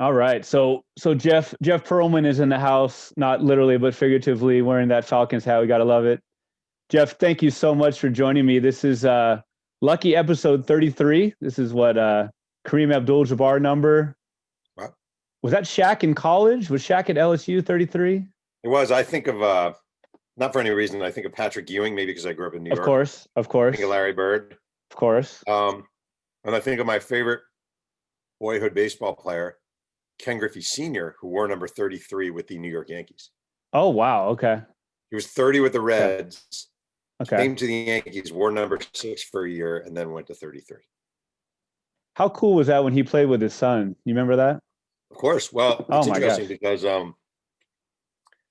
All right. So Jeff Pearlman is in the house, not literally but figuratively, wearing that Falcons hat. We gotta love it. Jeff, thank you so much for joining me. This is lucky episode 33. This is what Kareem Abdul-Jabbar number. Wow. Was that Shaq in college? Was Shaq at LSU 33? It was. I think of not for any reason. I think of Patrick Ewing, maybe because I grew up in New Of York. course, of I course, think of Larry Bird. of course. And I think of my favorite boyhood baseball player, Ken Griffey Sr., who wore number 33 with the New York Yankees. Oh wow. Okay. He was 30 with the Reds, Okay. came to the Yankees, wore number 6 for a year, and then went to 33. How cool was that when he played with his son? You remember that? Of course. Well, Oh it's my interesting gosh. because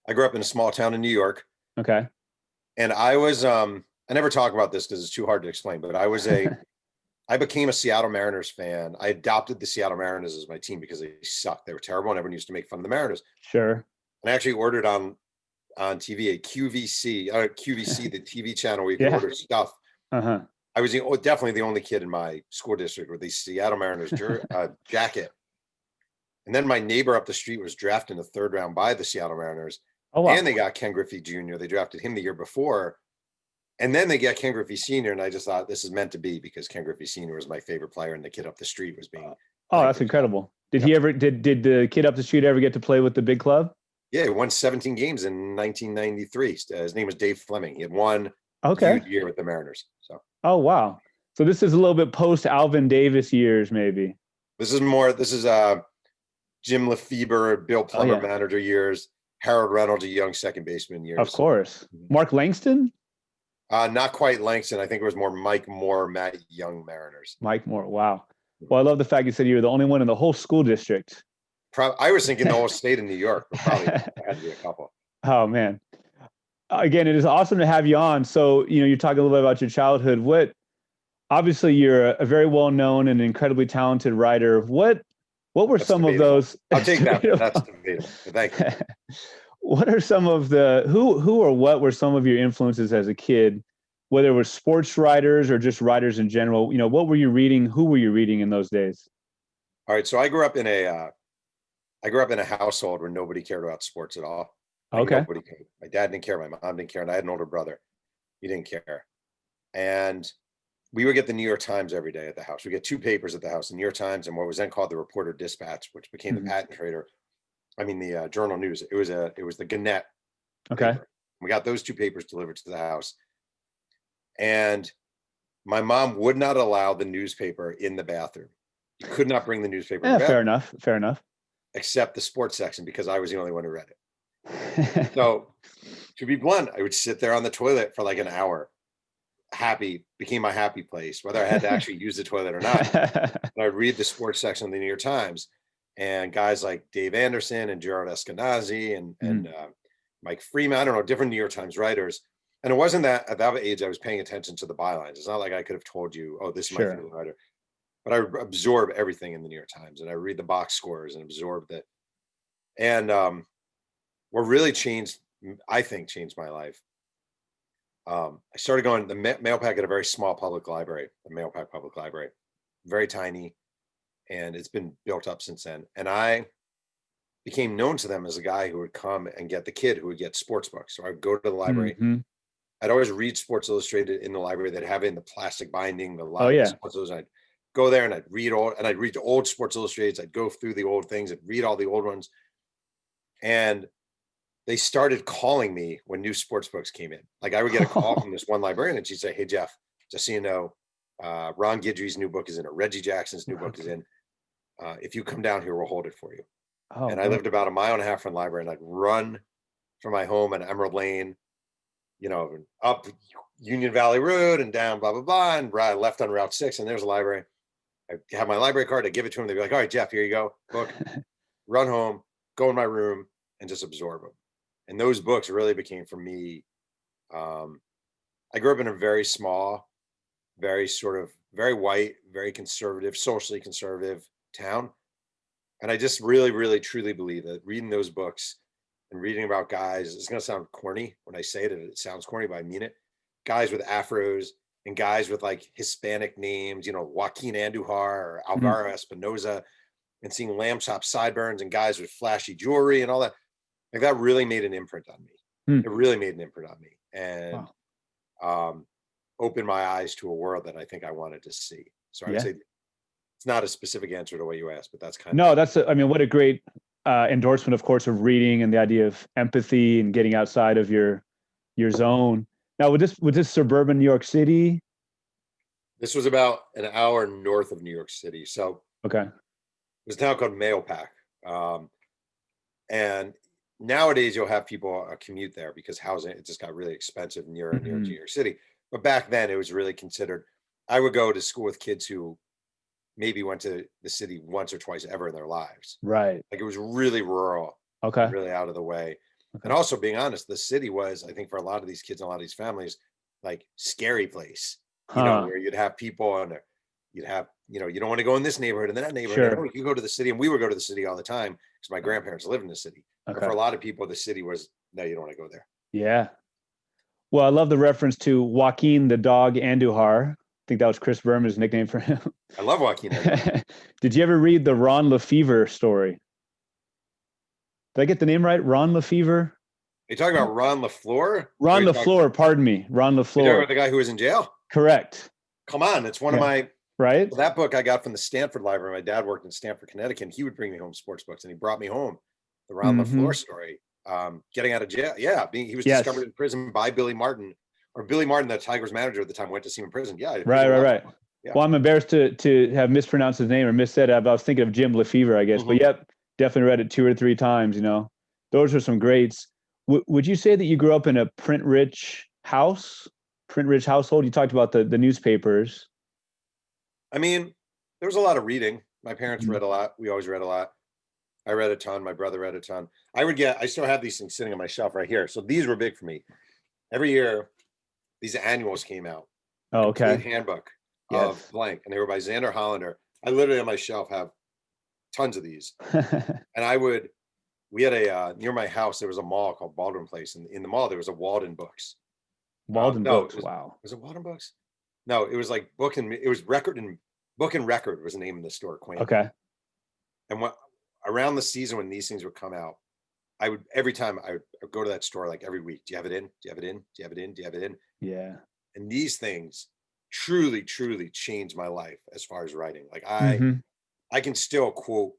I grew up in a small town in New York, Okay. and I was I never talk about this because it's too hard to explain, but I became a Seattle Mariners fan. I adopted the Seattle Mariners as my team because they sucked. They were terrible, and everyone used to make fun of the Mariners. Sure. And I actually ordered on TV a QVC, the TV channel where you can Yeah. order stuff. Uh-huh. I was definitely the only kid in my school district with the Seattle Mariners jacket. And then my neighbor up the street was drafted in the 3rd round by the Seattle Mariners. Oh wow. And they got Ken Griffey Jr. They drafted him the year before. And then they got Ken Griffey Sr. And I just thought this is meant to be because Ken Griffey Sr. was my favorite player and the kid up the street was being. Oh, that's incredible. Did he ever did the kid up the street ever get to play with the big club? Yeah, he won 17 games in 1993. His name was Dave Fleming. He had one Okay. year with the Mariners. So. Oh wow. So this is a little bit post Alvin Davis years, maybe. This is Jim Lefebvre, Bill Plummer manager years, Harold Reynolds, a young second baseman years. Of course. Mark Langston? Not quite Langston. I think it was more Mike Moore, Matt Young Mariners. Mike Moore. Wow. Well, I love the fact you said you were the only one in the whole school district. I was thinking the whole state of New York, but probably had to be a couple. Oh man. Again, it is awesome to have you on. So, you're talking a little bit about your childhood. Obviously you're a very well-known and incredibly talented writer. What were That's some debatable. of those? I'll take that. That's debatable. Thank you. What are some of the who or what were some of your influences as a kid, whether it was sports writers or just writers in general? What were you reading? Who were you reading in those days? All right. So I grew up in a household where nobody cared about sports at all. Okay. Nobody cared. My dad didn't care. My mom didn't care. And I had an older brother. He didn't care. And we would get the New York Times every day at the house. We get 2 papers at the house, the New York Times and what was then called the Reporter Dispatch, which became the Patent Trader. The Journal News. It was the Gannett. Okay. Paper. We got those 2 papers delivered to the house. And my mom would not allow the newspaper in the bathroom. You could not bring the newspaper in the bathroom. Fair enough. Except the sports section because I was the only one who read it. So to be blunt, I would sit there on the toilet for like an hour. Happy became my happy place, whether I had to actually use the toilet or not. And I'd read the sports section of the New York Times. And guys like Dave Anderson and Gerard Eskenazi and Mike Freeman, I don't know, different New York Times writers. And it wasn't that at that age I was paying attention to the bylines. It's not like I could have told you, oh, this is my favorite writer. But I absorb everything in the New York Times and I read the box scores and absorb that. And what really changed my life. I started going, the Mailpack at a very small public library, the Mailpack Public Library, very tiny. And it's been built up since then. And I became known to them as a guy who would come and get the kid who would get sports books. So I would go to the library. Mm-hmm. I'd always read Sports Illustrated in the library. They'd have it in the plastic binding, the library. Sports Illustrated. I'd go there and I'd read the old Sports Illustrateds. I'd go through the old things and read all the old ones. And they started calling me when new sports books came in. Like I would get a call from this one librarian and she'd say, hey, Jeff, just so you know, Ron Guidry's new book is in, or Reggie Jackson's new book is in. If you come down here, we'll hold it for you. And I lived about 1.5 miles from the library and I'd run from my home in Emerald Lane, up Union Valley Road and down blah, blah, blah. And left on Route 6 and there's a library. I have my library card. I give it to them. They'd be like, all right, Jeff, here you go. Book, run home, go in my room and just absorb them. And those books really became for me. I grew up in a very small, very white, very conservative, socially conservative town. And I just really, really, truly believe that reading those books and reading about guys, it's going to sound corny when I say it. It sounds corny, but I mean it. Guys with afros and guys with like Hispanic names, Joaquin Andujar or Alvaro Espinoza, and seeing lamb chop sideburns and guys with flashy jewelry and all that, like that really made an imprint on me. It really made an imprint on me, and opened my eyes to a world that I think I wanted to see. So I would say it's not a specific answer to what you asked, but that's kind of. I mean, what a great endorsement, of course, of reading and the idea of empathy and getting outside of your zone. Now, was this suburban New York City? This was about an hour north of New York City. So okay, it was a town called Mahopac. And nowadays you'll have people commute there because housing, it just got really expensive near New York City. But back then it was really considered. I would go to school with kids who maybe went to the city once or twice ever in their lives. Right. Like it was really rural. Okay. Really out of the way. Okay. And also being honest, the city was, I think for a lot of these kids and a lot of these families, like scary place, you know, where you'd have people and you'd have, you know, you don't want to go in this neighborhood and then that neighborhood. Sure. You go to the city, and we would go to the city all the time because my grandparents lived in the city. Okay. But for a lot of people, the city was, no, you don't want to go there. Yeah. Well, I love the reference to Joaquin the dog Andujar. I think that was Chris Berman's nickname for him. I love Joaquin. Did you ever read the Ron Lefevre story? Did I get the name right? Ron Lefevre? Are you talking about Ron LaFleur? Ron LaFleur, pardon me. Ron You're talking LaFleur. about the guy who was in jail? Correct. Come on. It's one of my, right? that book I got from the Stanford Library. My dad worked in Stanford, Connecticut, and he would bring me home sports books, and he brought me home the Ron LaFleur story, getting out of jail. Yeah, he was discovered in prison by Billy Martin, or Billy Martin, the Tigers manager at the time, went to see him in prison. Yeah. Right. Yeah. Well, I'm embarrassed to have mispronounced his name or missaid it. I was thinking of Jim Lefevre, I guess. But yep, definitely read it 2 or 3 times, you know. Those are some greats. Would you say that you grew up in a print-rich household? You talked about the newspapers. I mean, there was a lot of reading. My parents read a lot. We always read a lot. I read a ton. My brother read a ton. I still have these things sitting on my shelf right here. So these were big for me. Every year, these annuals came out. Oh, okay. Handbook of blank, and they were by Xander Hollander. I literally on my shelf have tons of these. And we had near my house, there was a mall called Baldwin Place. And in the mall, there was a Walden Books. Walden Books, wow. Was it Walden Books? No, it was like Book and Record was the name of the store. Quaint. Okay. And around the season when these things would come out, every time I would go to that store like every week. Do you have it in? Do you have it in? Do you have it in? Do you have it in? Yeah. And these things truly, truly changed my life as far as writing. Like I can still quote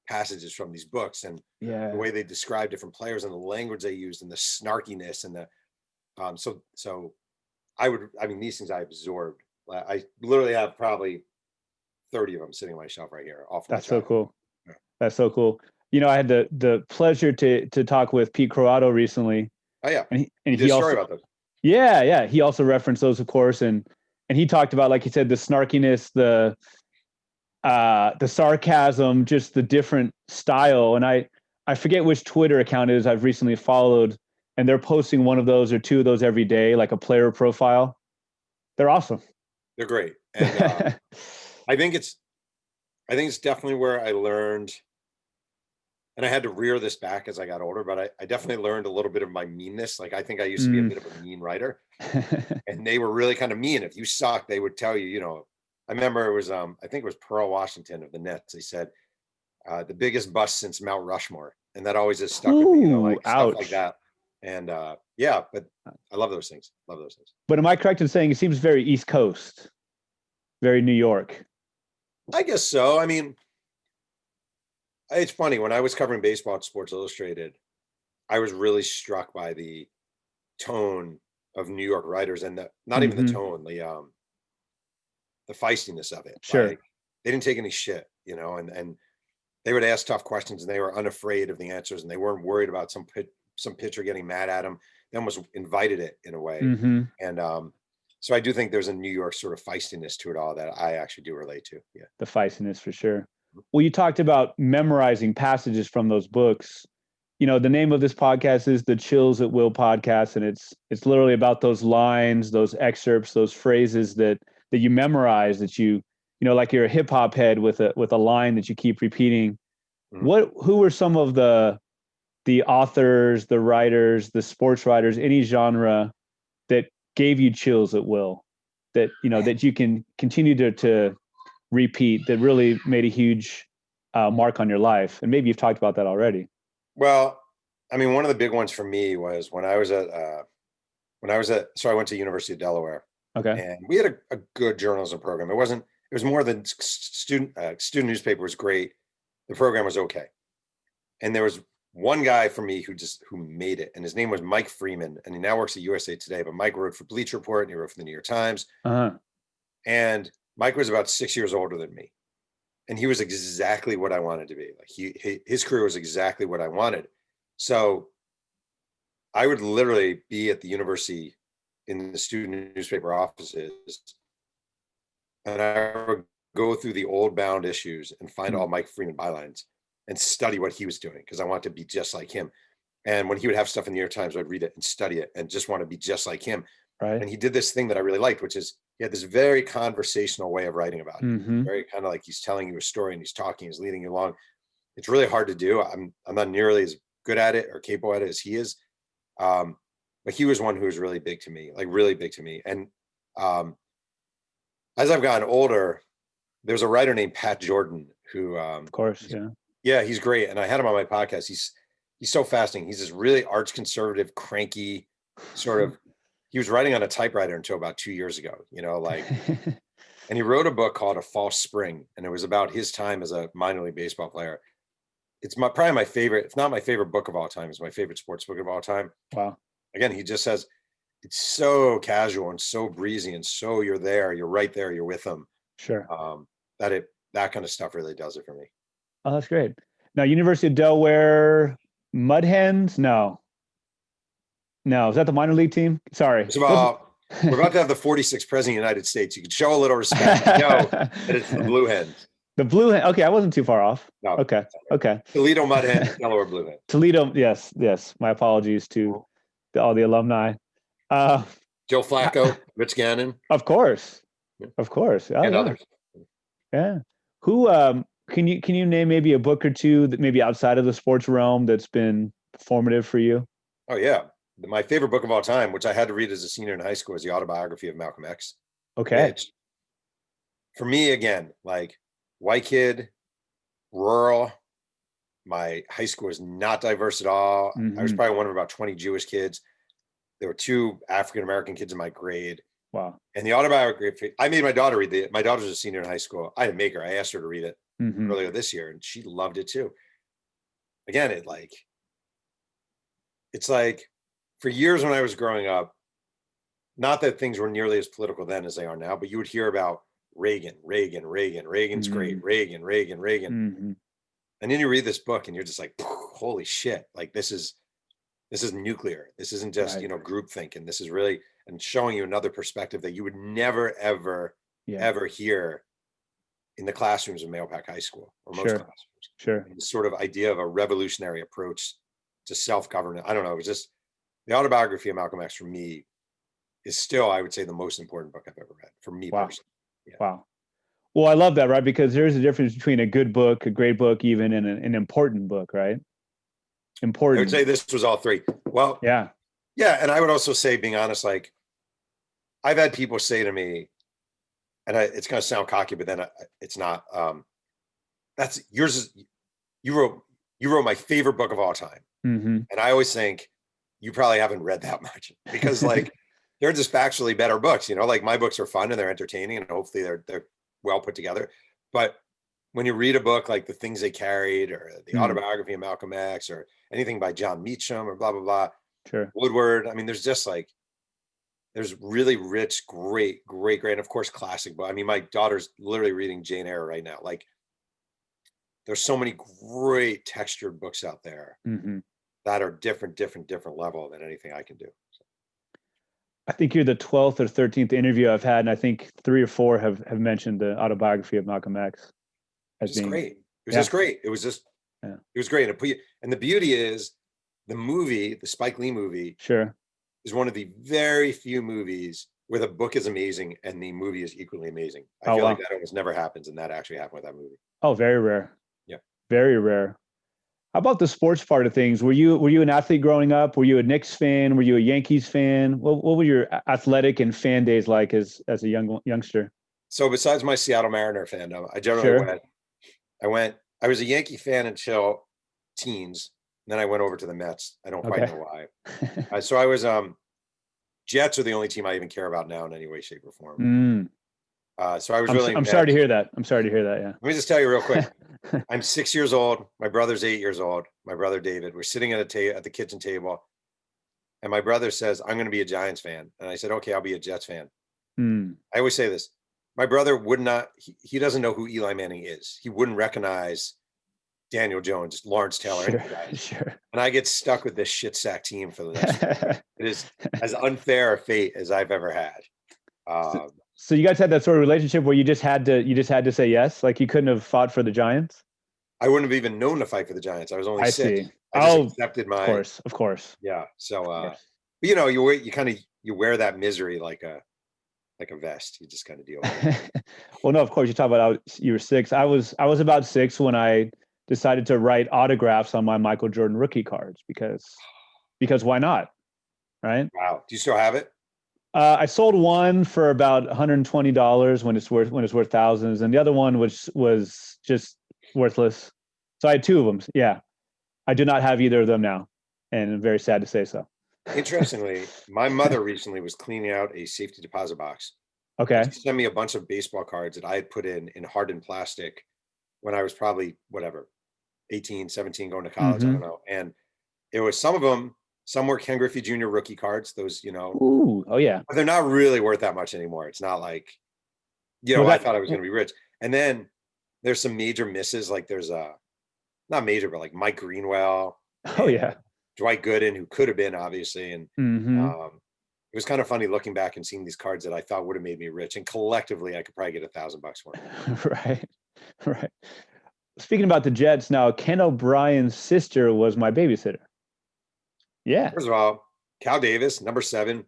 passages from these books and the way they describe different players and the language they used and the snarkiness and the so these things I absorbed. I literally have probably 30 of them sitting on my shelf right here. That's so cool. Yeah. That's so cool. You know, I had the pleasure to talk with Pete Croatto recently. Oh yeah. And he did a story about those. Yeah. He also referenced those, of course, and he talked about, like he said, the snarkiness, the sarcasm, just the different style. And I forget which Twitter account it is I've recently followed, and they're posting one of those or 2 of those every day, like a player profile. They're awesome. They're great. And I think it's definitely where I learned, and I had to rear this back as I got older, but I definitely learned a little bit of my meanness. Like I think I used to be a bit of a mean writer, and they were really kind of mean. If you sucked, they would tell you, you know. I remember it was, I think it was Pearl Washington of the Nets. They said, the biggest bust since Mount Rushmore. And that always has stuck with me, you know, like ouch. Stuff like that. And but I love those things. But am I correct in saying it seems very East Coast, very New York? I guess so. I mean, it's funny. When I was covering baseball at Sports Illustrated, I was really struck by the tone of New York writers and not even the tone, the feistiness of it. Sure. Like, they didn't take any shit, you know, and they would ask tough questions and they were unafraid of the answers and they weren't worried about some pitcher getting mad at them. They almost invited it in a way. And so I do think there's a New York sort of feistiness to it all that I actually do relate to. Yeah. The feistiness for sure. Well, you talked about memorizing passages from those books. You know, the name of this podcast is the Chills at Will podcast. And it's literally about those lines, those excerpts, those phrases that you memorize, that you know, like you're a hip hop head with a line that you keep repeating. Who were some of the authors, the writers, the sports writers, any genre that gave you chills at will, that, you know, that you can continue to repeat, that really made a huge mark on your life? And maybe you've talked about that already. Well, I mean, one of the big ones for me was when I was at, so I went to University of Delaware, Okay. and we had a good journalism program. It was more than student newspaper was great. The program was okay. And there was one guy for me who made it, and his name was Mike Freeman, and he now works at USA Today, but Mike wrote for Bleacher Report, and he wrote for the New York Times. And Mike was about 6 years older than me. And he was exactly what I wanted to be. Like his career was exactly what I wanted. So I would literally be at the university in the student newspaper offices, and I would go through the old bound issues and find all Mike Freeman bylines and study what he was doing, because I wanted to be just like him. And when he would have stuff in the New York Times, I'd read it and study it and just want to be just like him. Right. And he did this thing that I really liked, which is he had this very conversational way of writing about it. Very kind of like he's telling you a story and he's talking, he's leading you along. It's really hard to do. I'm not nearly as good at it or capable at it as he is. But he was one who was really big to me, like really big to me. And as I've gotten older, there's a writer named Pat Jordan who, of course, yeah, he's great. And I had him on my podcast. He's so fascinating. He's this really arch conservative, cranky sort of. He was writing on a typewriter until about 2 years ago, and he wrote a book called A False Spring, and it was about his time as a minor league baseball player. It's probably my favorite, if not my favorite book of all time. It's my favorite sports book of all time. Wow. Again, he just says it's so casual and so breezy, and so you're there, you're right there, you're with them. Sure. That kind of stuff really does it for me. Oh, that's great. Now, University of Delaware Mud Hens? No, is that the minor league team? Sorry. It's we're about to have the 46th president of the United States. You can show a little respect. That it's the Blue Hens. The Blue Hen. Okay, I wasn't too far off. No. Okay. Toledo Mud Hens, Delaware Blue Hens. Toledo. Yes. My apologies to all the alumni. Joe Flacco, Rich Gannon. Of course. Yeah. Of course. Oh, and others. Yeah. Who can you name maybe a book or two that maybe outside of the sports realm that's been formative for you? Oh yeah. My favorite book of all time, which I had to read as a senior in high school, is the Autobiography of Malcolm X. Okay. Which, for me, again, like white kid, rural, my high school was not diverse at all. I was probably one of about 20 Jewish kids. There were 2 African-American kids in my grade. Wow. And the autobiography, I made my daughter read it. My daughter's a senior in high school. I didn't make her. I asked her to read it earlier this year, and she loved it too. Again, it's like for years when I was growing up, not that things were nearly as political then as they are now, but you would hear about Reagan's great, Reagan. And then you read this book and you're just like, holy shit, like this is nuclear. This isn't just, groupthink. And this is really, and showing you another perspective that you would never, ever hear in the classrooms of Mahopac High School or most classrooms. Sure. And this sort of idea of a revolutionary approach to self-governance. I don't know. It was just the Autobiography of Malcolm X for me is still, I would say, the most important book I've ever read for me personally. Yeah. Wow. Well, I love that, right? Because there's a difference between a good book, a great book, even, and an important book, right? Important. I would say this was all 3. Well, yeah. And I would also say, being honest, like I've had people say to me, and it's going to sound cocky, but then it's not, that's yours. You wrote my favorite book of all time. And I always think you probably haven't read that much, because like, they're just factually better books, like my books are fun and they're entertaining and hopefully they're well put together. But when you read a book like The Things They Carried or the Autobiography of Malcolm X or anything by John Meacham or blah, blah, blah, Woodward, I mean, there's just like, there's really rich, great, and of course, classic book. I mean, my daughter's literally reading Jane Eyre right now. Like, there's so many great textured books out there that are different level than anything I can do. So. I think you're the 12th or 13th interview I've had, and I think 3 or 4 have mentioned the Autobiography of Malcolm X. It's great. It was just great. It was just, it was great. And the beauty is the movie, the Spike Lee movie, is one of the very few movies where the book is amazing and the movie is equally amazing. I feel like that almost never happens, and that actually happened with that movie. Oh, very rare. Yeah. Very rare. How about the sports part of things? Were you an athlete growing up? Were you a Knicks fan? Were you a Yankees fan? What were your athletic and fan days like as a youngster? So besides my Seattle Mariner fandom, I generally went I was a Yankee fan until teens. And then I went over to the Mets. I don't quite know why. So I was Jets are the only team I even care about now in any way, shape, or form. So I was I'm sorry to hear that. I'm sorry to hear that. Yeah. Let me just tell you real quick. I'm 6 years old. My brother's 8 years old. My brother David. We're sitting at the kitchen table, and my brother says, "I'm going to be a Giants fan," and I said, "Okay, I'll be a Jets fan." I always say this. My brother would not. He doesn't know who Eli Manning is. He wouldn't recognize Daniel Jones, Lawrence Taylor. Sure. And I get stuck with this shit sack team for the next. It is as unfair a fate as I've ever had. So you guys had that sort of relationship where you just had to say yes, like you couldn't have fought for the Giants. I wouldn't have even known to fight for the Giants. I was only 6. See. I just accepted my. Of course. Yeah. So, but, you know, you wear that misery like a vest. You just kind of deal with it. Well, no, of course. You talk about you were 6. I was about 6 when I decided to write autographs on my Michael Jordan rookie cards because why not? Right. Wow. Do you still have it? I sold one for about $120 when it's worth thousands, and the other one was just worthless. So I had 2 of them. Yeah, I do not have either of them now, and I'm very sad to say so. Interestingly, my mother recently was cleaning out a safety deposit box. Okay. She sent me a bunch of baseball cards that I had put in hardened plastic when I was probably 18, 17, going to college. I don't know. And it was some of them. Some were Ken Griffey Jr. rookie cards. Those, you know. Ooh, oh yeah. But they're not really worth that much anymore. It's not like, I thought I was going to be rich. And then there's some major misses. Like there's not major, but like Mike Greenwell. Oh yeah. Dwight Gooden, who could have been obviously. And it was kind of funny looking back and seeing these cards that I thought would have made me rich. And collectively, I could probably get $1,000 for them. Right. Speaking about the Jets now, Ken O'Brien's sister was my babysitter. Yeah. First of all, Cal Davis, number 7,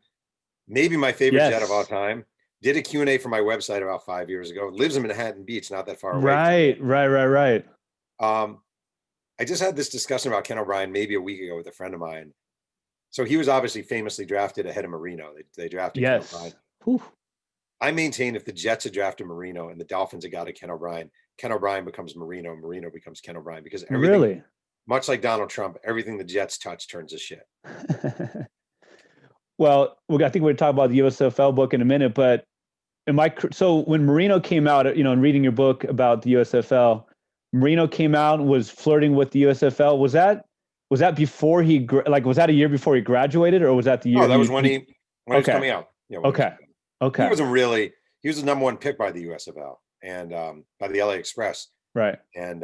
maybe my favorite Jet of all time. Did a Q&A for my website about 5 years ago. Lives in Manhattan Beach, not that far away. Right. I just had this discussion about Ken O'Brien maybe a week ago with a friend of mine. So he was obviously famously drafted ahead of Marino. They drafted Ken O'Brien. I maintain if the Jets had drafted Marino and the Dolphins had got a Ken O'Brien becomes Marino, and Marino becomes Ken O'Brien, because everything, much like Donald Trump, everything the Jets touch turns to shit. Well, I think we're talking about the USFL book in a minute, but so when Marino came out, in reading your book about the USFL, Marino came out and was flirting with the USFL. Was that before was that a year before he graduated, or was that the year? Oh, that was when he was coming out. Yeah, okay. He wasn't really. He was the number 1 pick by the USFL and by the LA Express. Right. And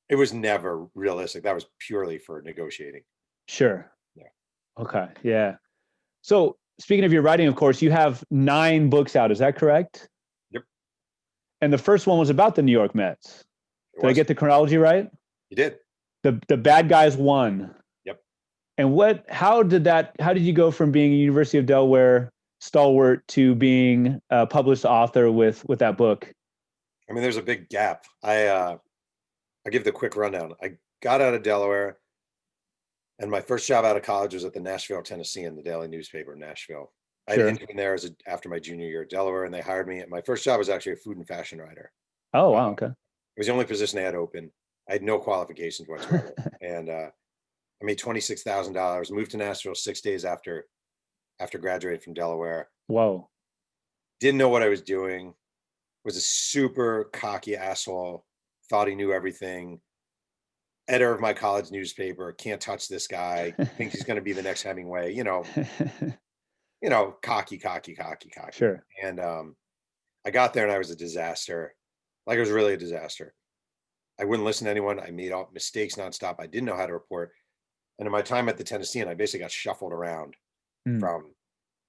it was never realistic. That was purely for negotiating. Sure. Yeah. Okay. Yeah. So speaking of your writing, of course, you have 9 books out. Is that correct? Yep. And the first one was about the New York Mets. Did I get the chronology right? You did. The bad guys won. Yep. And how did you go from being a University of Delaware stalwart to being a published author with that book? I mean, there's a big gap. I'll give the quick rundown. I got out of Delaware, and my first job out of college was at the Nashville Tennessean, the daily newspaper in Nashville. I had interned there after my junior year at Delaware, and they hired me. And my first job was actually a food and fashion writer. Oh, wow. Okay. It was the only position they had open. I had no qualifications whatsoever. And I made $26,000, moved to Nashville 6 days after graduating from Delaware. Whoa. Didn't know what I was doing. Was a super cocky asshole. Thought he knew everything. Editor of my college newspaper. Can't touch this guy. Thinks he's going to be the next Hemingway. Cocky. Sure. And I got there and I was a disaster. Like, it was really a disaster. I wouldn't listen to anyone. I made all mistakes nonstop. I didn't know how to report. And in my time at the Tennessean, I basically got shuffled around from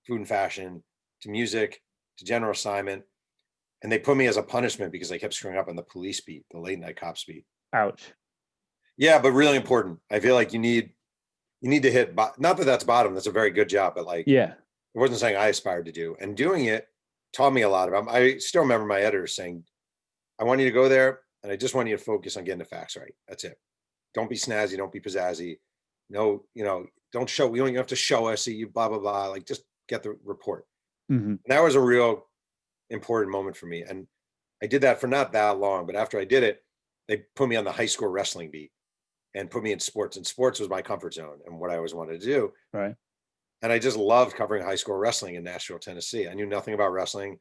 food and fashion to music to general assignment. And they put me as a punishment because I kept screwing up on the police beat, the late night cops beat. Ouch. Yeah, but really important. I feel like you need to hit, not that that's bottom. That's a very good job, but it wasn't something I aspired to do. And doing it taught me a lot about. I still remember my editor saying, I want you to go there, and I just want you to focus on getting the facts right. That's it. Don't be snazzy. Don't be pizzazzy. No, don't show. We don't even have to show us. You blah blah blah. Like, just get the report. And that was a real important moment for me. And I did that for not that long, but after I did it, they put me on the high school wrestling beat and put me in sports. And sports was my comfort zone and what I always wanted to do. Right. And I just loved covering high school wrestling in Nashville, Tennessee. I knew nothing about wrestling.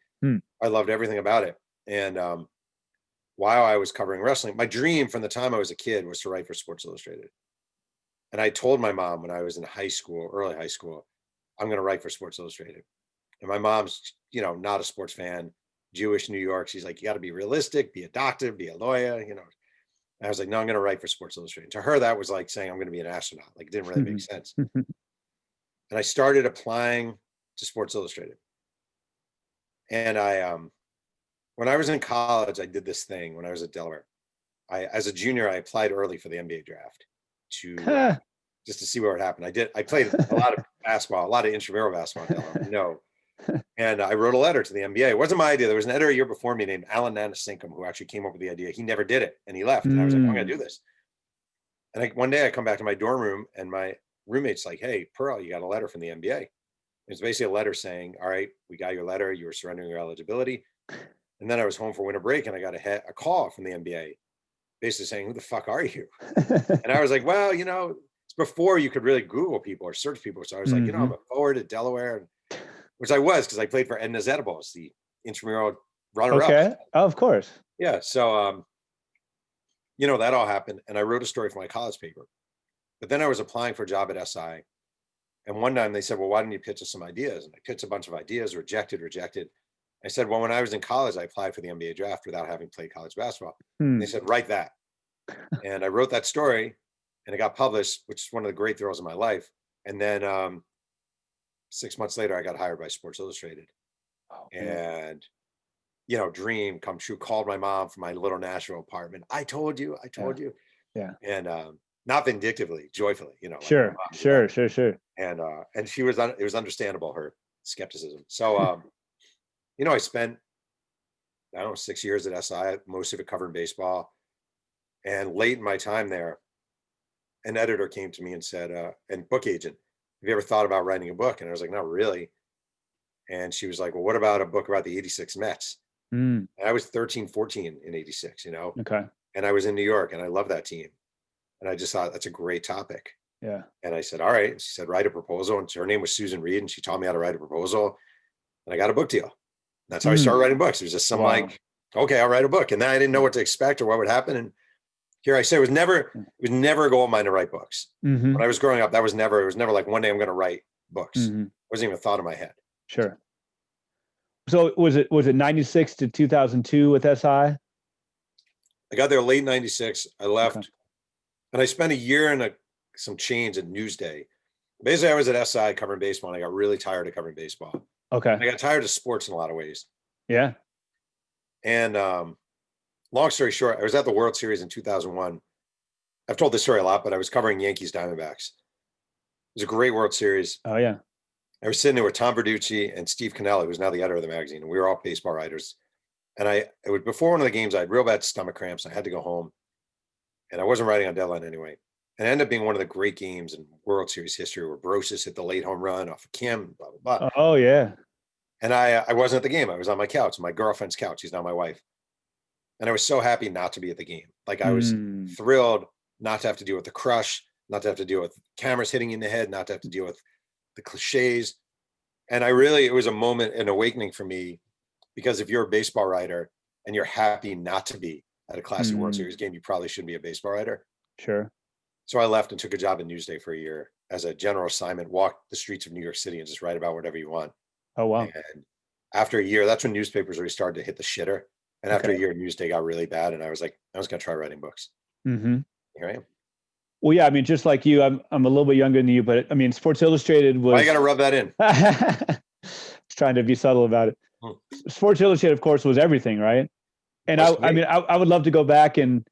I loved everything about it. And while I was covering wrestling, my dream from the time I was a kid was to write for Sports Illustrated. And I told my mom when I was in high school, early high school, I'm going to write for Sports Illustrated. And my mom's, not a sports fan, Jewish, New York. She's like, you got to be realistic, be a doctor, be a lawyer, And I was like, no, I'm going to write for Sports Illustrated. To her, that was like saying I'm going to be an astronaut. Like, it didn't really make sense. And I started applying to Sports Illustrated. And when I was in college, I did this thing when I was at Delaware. As a junior, I applied early for the NBA draft just to see what would happen. I played a lot of basketball, a lot of intramural basketball at Delaware, And I wrote a letter to the NBA. It wasn't my idea. There was an editor a year before me named Alan Nanasinkum who actually came up with the idea. He never did it, and he left. And I was like, I'm going to do this. And one day I come back to my dorm room, and my roommate's like, hey, Pearl, you got a letter from the NBA. It's basically a letter saying, all right, we got your letter. You were surrendering your eligibility. And then I was home for winter break, and I got a call from the NBA basically saying, who the fuck are you? And I was like, well, it's before you could really Google people or search people. So I was like, I'm a forward at Delaware, which I was because I played for Edna's Edibles, the intramural runner-up. Okay. Oh, of course. Yeah. So, that all happened. And I wrote a story for my college paper. But then I was applying for a job at SI. And one time they said, well, why didn't you pitch us some ideas? And I pitched a bunch of ideas, rejected. I said, well, when I was in college, I applied for the NBA draft without having played college basketball. And they said, write that. And I wrote that story, and it got published, which is one of the great thrills of my life. And then 6 months later, I got hired by Sports Illustrated. And, dream come true. Called my mom from my little Nashville apartment. I told you. Yeah. And not vindictively, joyfully, Sure. And she was, it was understandable, her skepticism. So, I spent, 6 years at SI, most of it covering baseball. And late in my time there, an editor came to me and said, and book agent, have you ever thought about writing a book? And I was like, not really. And she was like, well, what about a book about the 86 Mets? And I was 13, 14 in 86, Okay. And I was in New York, and I love that team. And I just thought that's a great topic. Yeah. And I said, all right. She said, write a proposal. And her name was Susan Reed, and she taught me how to write a proposal. And I got a book deal. That's how I started writing books. It was just like, okay, I'll write a book. And then I didn't know what to expect or what would happen. And here I say, it was never a goal of mine to write books. When I was growing up, it was never like one day I'm going to write books. It wasn't even a thought in my head. Sure. So was it 96 to 2002 with SI? I got there late 96. I left and I spent a year and some change at Newsday. Basically, I was at SI covering baseball, and I got really tired of covering baseball. Okay. And I got tired of sports in a lot of ways. Yeah. And long story short, I was at the World Series in 2001. I've told this story a lot, but I was covering Yankees Diamondbacks. It was a great World Series. Oh, yeah. I was sitting there with Tom Verducci and Steve Cannella, who's now the editor of the magazine, and we were all baseball writers. And it was before one of the games, I had real bad stomach cramps. I had to go home, and I wasn't writing on deadline anyway. And it ended up being one of the great games in World Series history where Brosius hit the late home run off of Kim, blah, blah, blah. Oh, yeah. And I wasn't at the game. I was on my couch, my girlfriend's couch. She's now my wife. And I was so happy not to be at the game. Like, I was thrilled not to have to deal with the crush, not to have to deal with cameras hitting you in the head, not to have to deal with the cliches. And it was a moment, an awakening for me, because if you're a baseball writer and you're happy not to be at a classic World Series game, you probably shouldn't be a baseball writer. Sure. So I left and took a job at Newsday for a year as a general assignment, walk the streets of New York City and just write about whatever you want. Oh, wow. And after a year, that's when newspapers really started to hit the shitter. And after a year, Newsday got really bad. And I was like, I was going to try writing books. Here I am. Well, yeah, I mean, just like you, I'm a little bit younger than you, but I mean, Sports Illustrated was... I got to rub that in. Just trying to be subtle about it. Sports Illustrated, of course, was everything, right? And I would love to go back and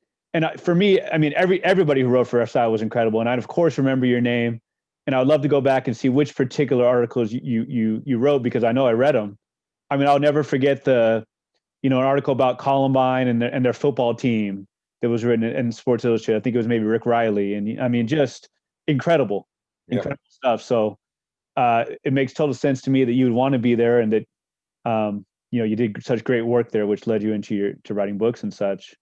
for me, I mean, everybody who wrote for SI was incredible. And I, of course, remember your name. And I would love to go back and see which particular articles you wrote, because I know I read them. I mean, I'll never forget an article about Columbine and their football team that was written in Sports Illustrated. I think it was maybe Rick Riley. And I mean, just incredible stuff. So it makes total sense to me that you would want to be there, and that, you did such great work there, which led you into writing books and such.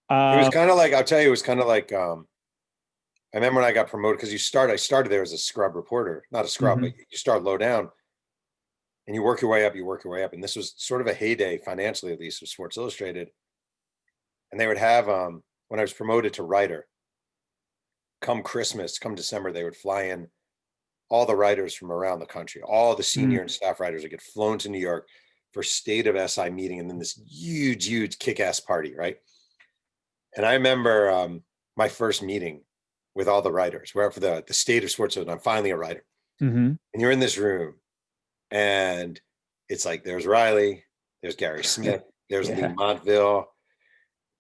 It was kind of like, I'll tell you, it was kind of like, I remember when I got promoted, because I started there as a scrub reporter, not a scrub, but you start low down and you work your way up, And this was sort of a heyday, financially at least, with Sports Illustrated. And they would have, when I was promoted to writer, come Christmas, come December, they would fly in all the writers from around the country. All the senior and staff writers would get flown to New York for State of SI meeting, and then this huge kick-ass party, right? And I remember my first meeting with all the writers. We're up for the State of Sports, and I'm finally a writer. And you're in this room, and it's like, there's Riley, there's Gary Smith, there's Lee Montville,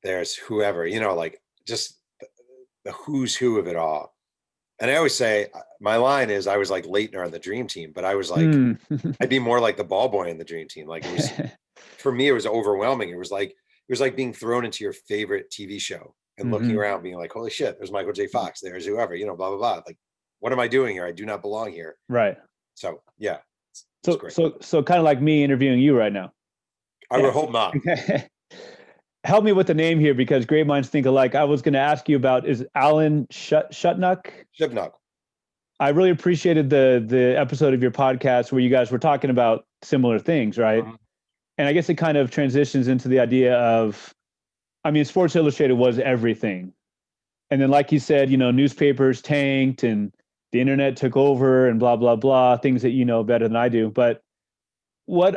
there's whoever, like just the who's who of it all. And I always say, my line is, I was like Leitner on the Dream Team, but I was like, I'd be more like the ball boy in the Dream Team. Like, it was, for me, it was overwhelming. It was like being thrown into your favorite TV show and looking around, being like, holy shit, there's Michael J. Fox, there's whoever, blah, blah, blah. Like, what am I doing here? I do not belong here. Right. So, yeah. So kind of like me interviewing you right now. I would hope not. Help me with the name here, because great minds think alike. I was going to ask you about, is Alan Shipnuck? I really appreciated the episode of your podcast where you guys were talking about similar things, right? And I guess it kind of transitions into the idea of, Sports Illustrated was everything. And then, like you said, newspapers tanked and the internet took over and blah, blah, blah, things that you know better than I do. But what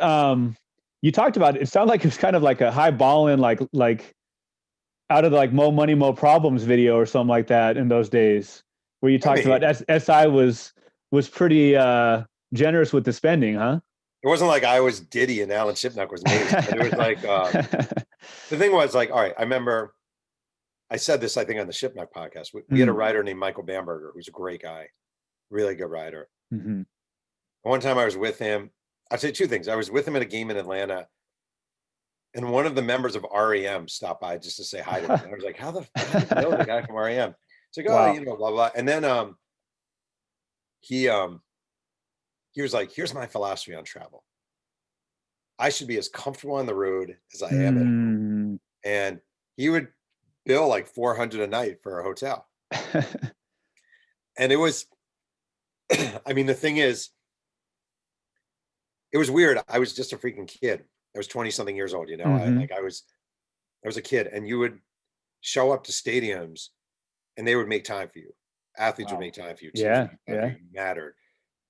you talked about, it sounded like it was kind of like a high ballin', like out of the like Mo Money, Mo Problems video or something like that in those days, where you talked about SI was pretty generous with the spending, huh? It wasn't like I was Diddy and Alan Shipnuck was me. But it was like, the thing was like, all right, I remember I said this, I think, on the Shipnuck podcast. We had a writer named Michael Bamberger, who's a great guy, really good writer. One time I was with him, I'd say two things. I was with him at a game in Atlanta, and one of the members of REM stopped by just to say hi to me. And I was like, how the fuck do you know the guy from REM? It's like, oh, blah, blah. And then he was like, here's my philosophy on travel. I should be as comfortable on the road as I am at home. And he would bill like $400 a night for a hotel. And it was, the thing is, it was weird. I was just a freaking kid. I was 20 something years old, I was a kid, and you would show up to stadiums and they would make time for you. Athletes would make time for you. It mattered.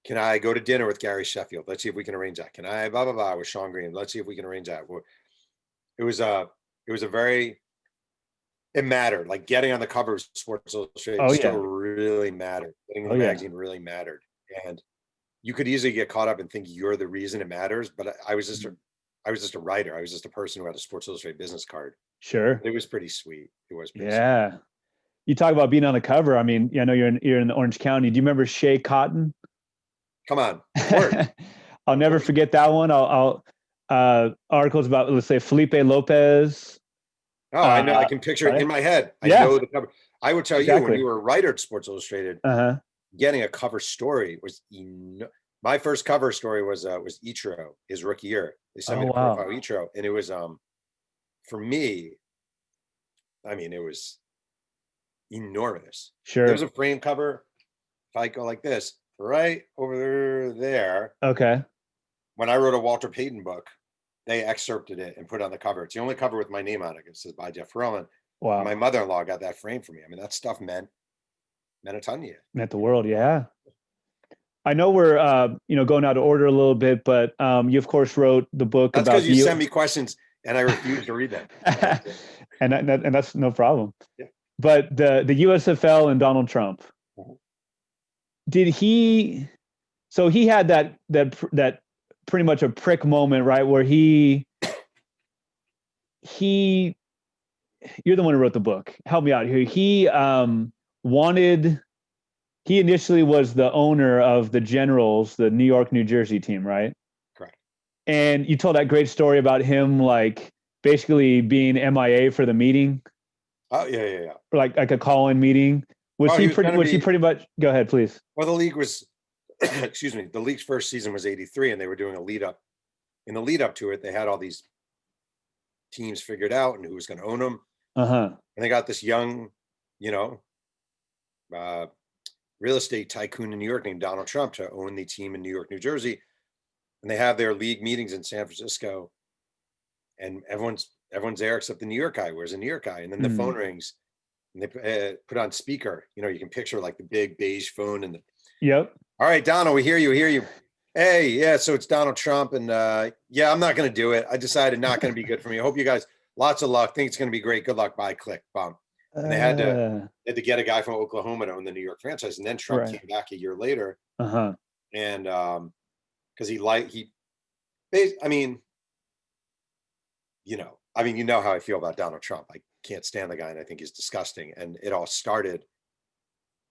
Can I go to dinner with Gary Sheffield? Let's see if we can arrange that. Can I blah, blah, blah with Sean Green? Let's see if we can arrange that. It was a very, it mattered. Like getting on the cover of Sports Illustrated still really mattered. Getting in the magazine really mattered. And you could easily get caught up and think you're the reason it matters. But I was just a writer. I was just a person who had a Sports Illustrated business card. Sure. It was pretty sweet. It was pretty sweet. You talk about being on the cover. I know you're in Orange County. Do you remember Shea Cotton? Come on. I'll never forget that one. I'll articles about, let's say, Felipe Lopez. Oh, I know. I can picture it in my head. I know the cover. I would tell you, when you were a writer at Sports Illustrated, getting a cover story was my first cover story was Ichiro, his rookie year. They sent me to profile Ichiro, and it was for me, it was enormous. Sure. There's a frame cover. If I go like this, right over there. Okay. When I wrote a Walter Payton book, they excerpted it and put it on the cover. It's the only cover with my name on it. It says by Jeff Pearlman. Wow. My mother-in-law got that frame for me. That stuff meant a ton to you. Meant the world, yeah. I know we're going out of order a little bit, but you of course wrote the book. That's because you sent me questions and I refused to read them. and that's no problem. Yeah. But the USFL and Donald Trump. Did he? So he had that pretty much a prick moment, right? Where he. You're the one who wrote the book. Help me out here. He initially was the owner of the Generals, the New York, New Jersey team, right? Correct. And you told that great story about him, like basically being MIA for the meeting. Oh yeah. Like a call-in meeting. Was he pretty much? Go ahead, please. Well, the league was, excuse me. The league's first season was '83, and they were doing a lead up. In the lead up to it, they had all these teams figured out and who was going to own them. Uh-huh. And they got this young, you know, real estate tycoon in New York named Donald Trump to own the team in New York, New Jersey. And they have their league meetings in San Francisco, and everyone's there except the New York guy. Where's the New York guy? And then the phone rings, and they put on speaker. You know, you can picture like the big beige phone and the. Yep. All right, Donald, we hear you. Hey, yeah, so it's Donald Trump, and yeah, I'm not going to do it. I decided not going to be good for me. I hope you guys lots of luck. Think it's going to be great. Good luck. Bye. Click. Bump. And they had to get a guy from Oklahoma to own the New York franchise, and then Trump came back a year later, and because I mean, you know how I feel about Donald Trump. I can't stand the guy, and I think he's disgusting. And it all started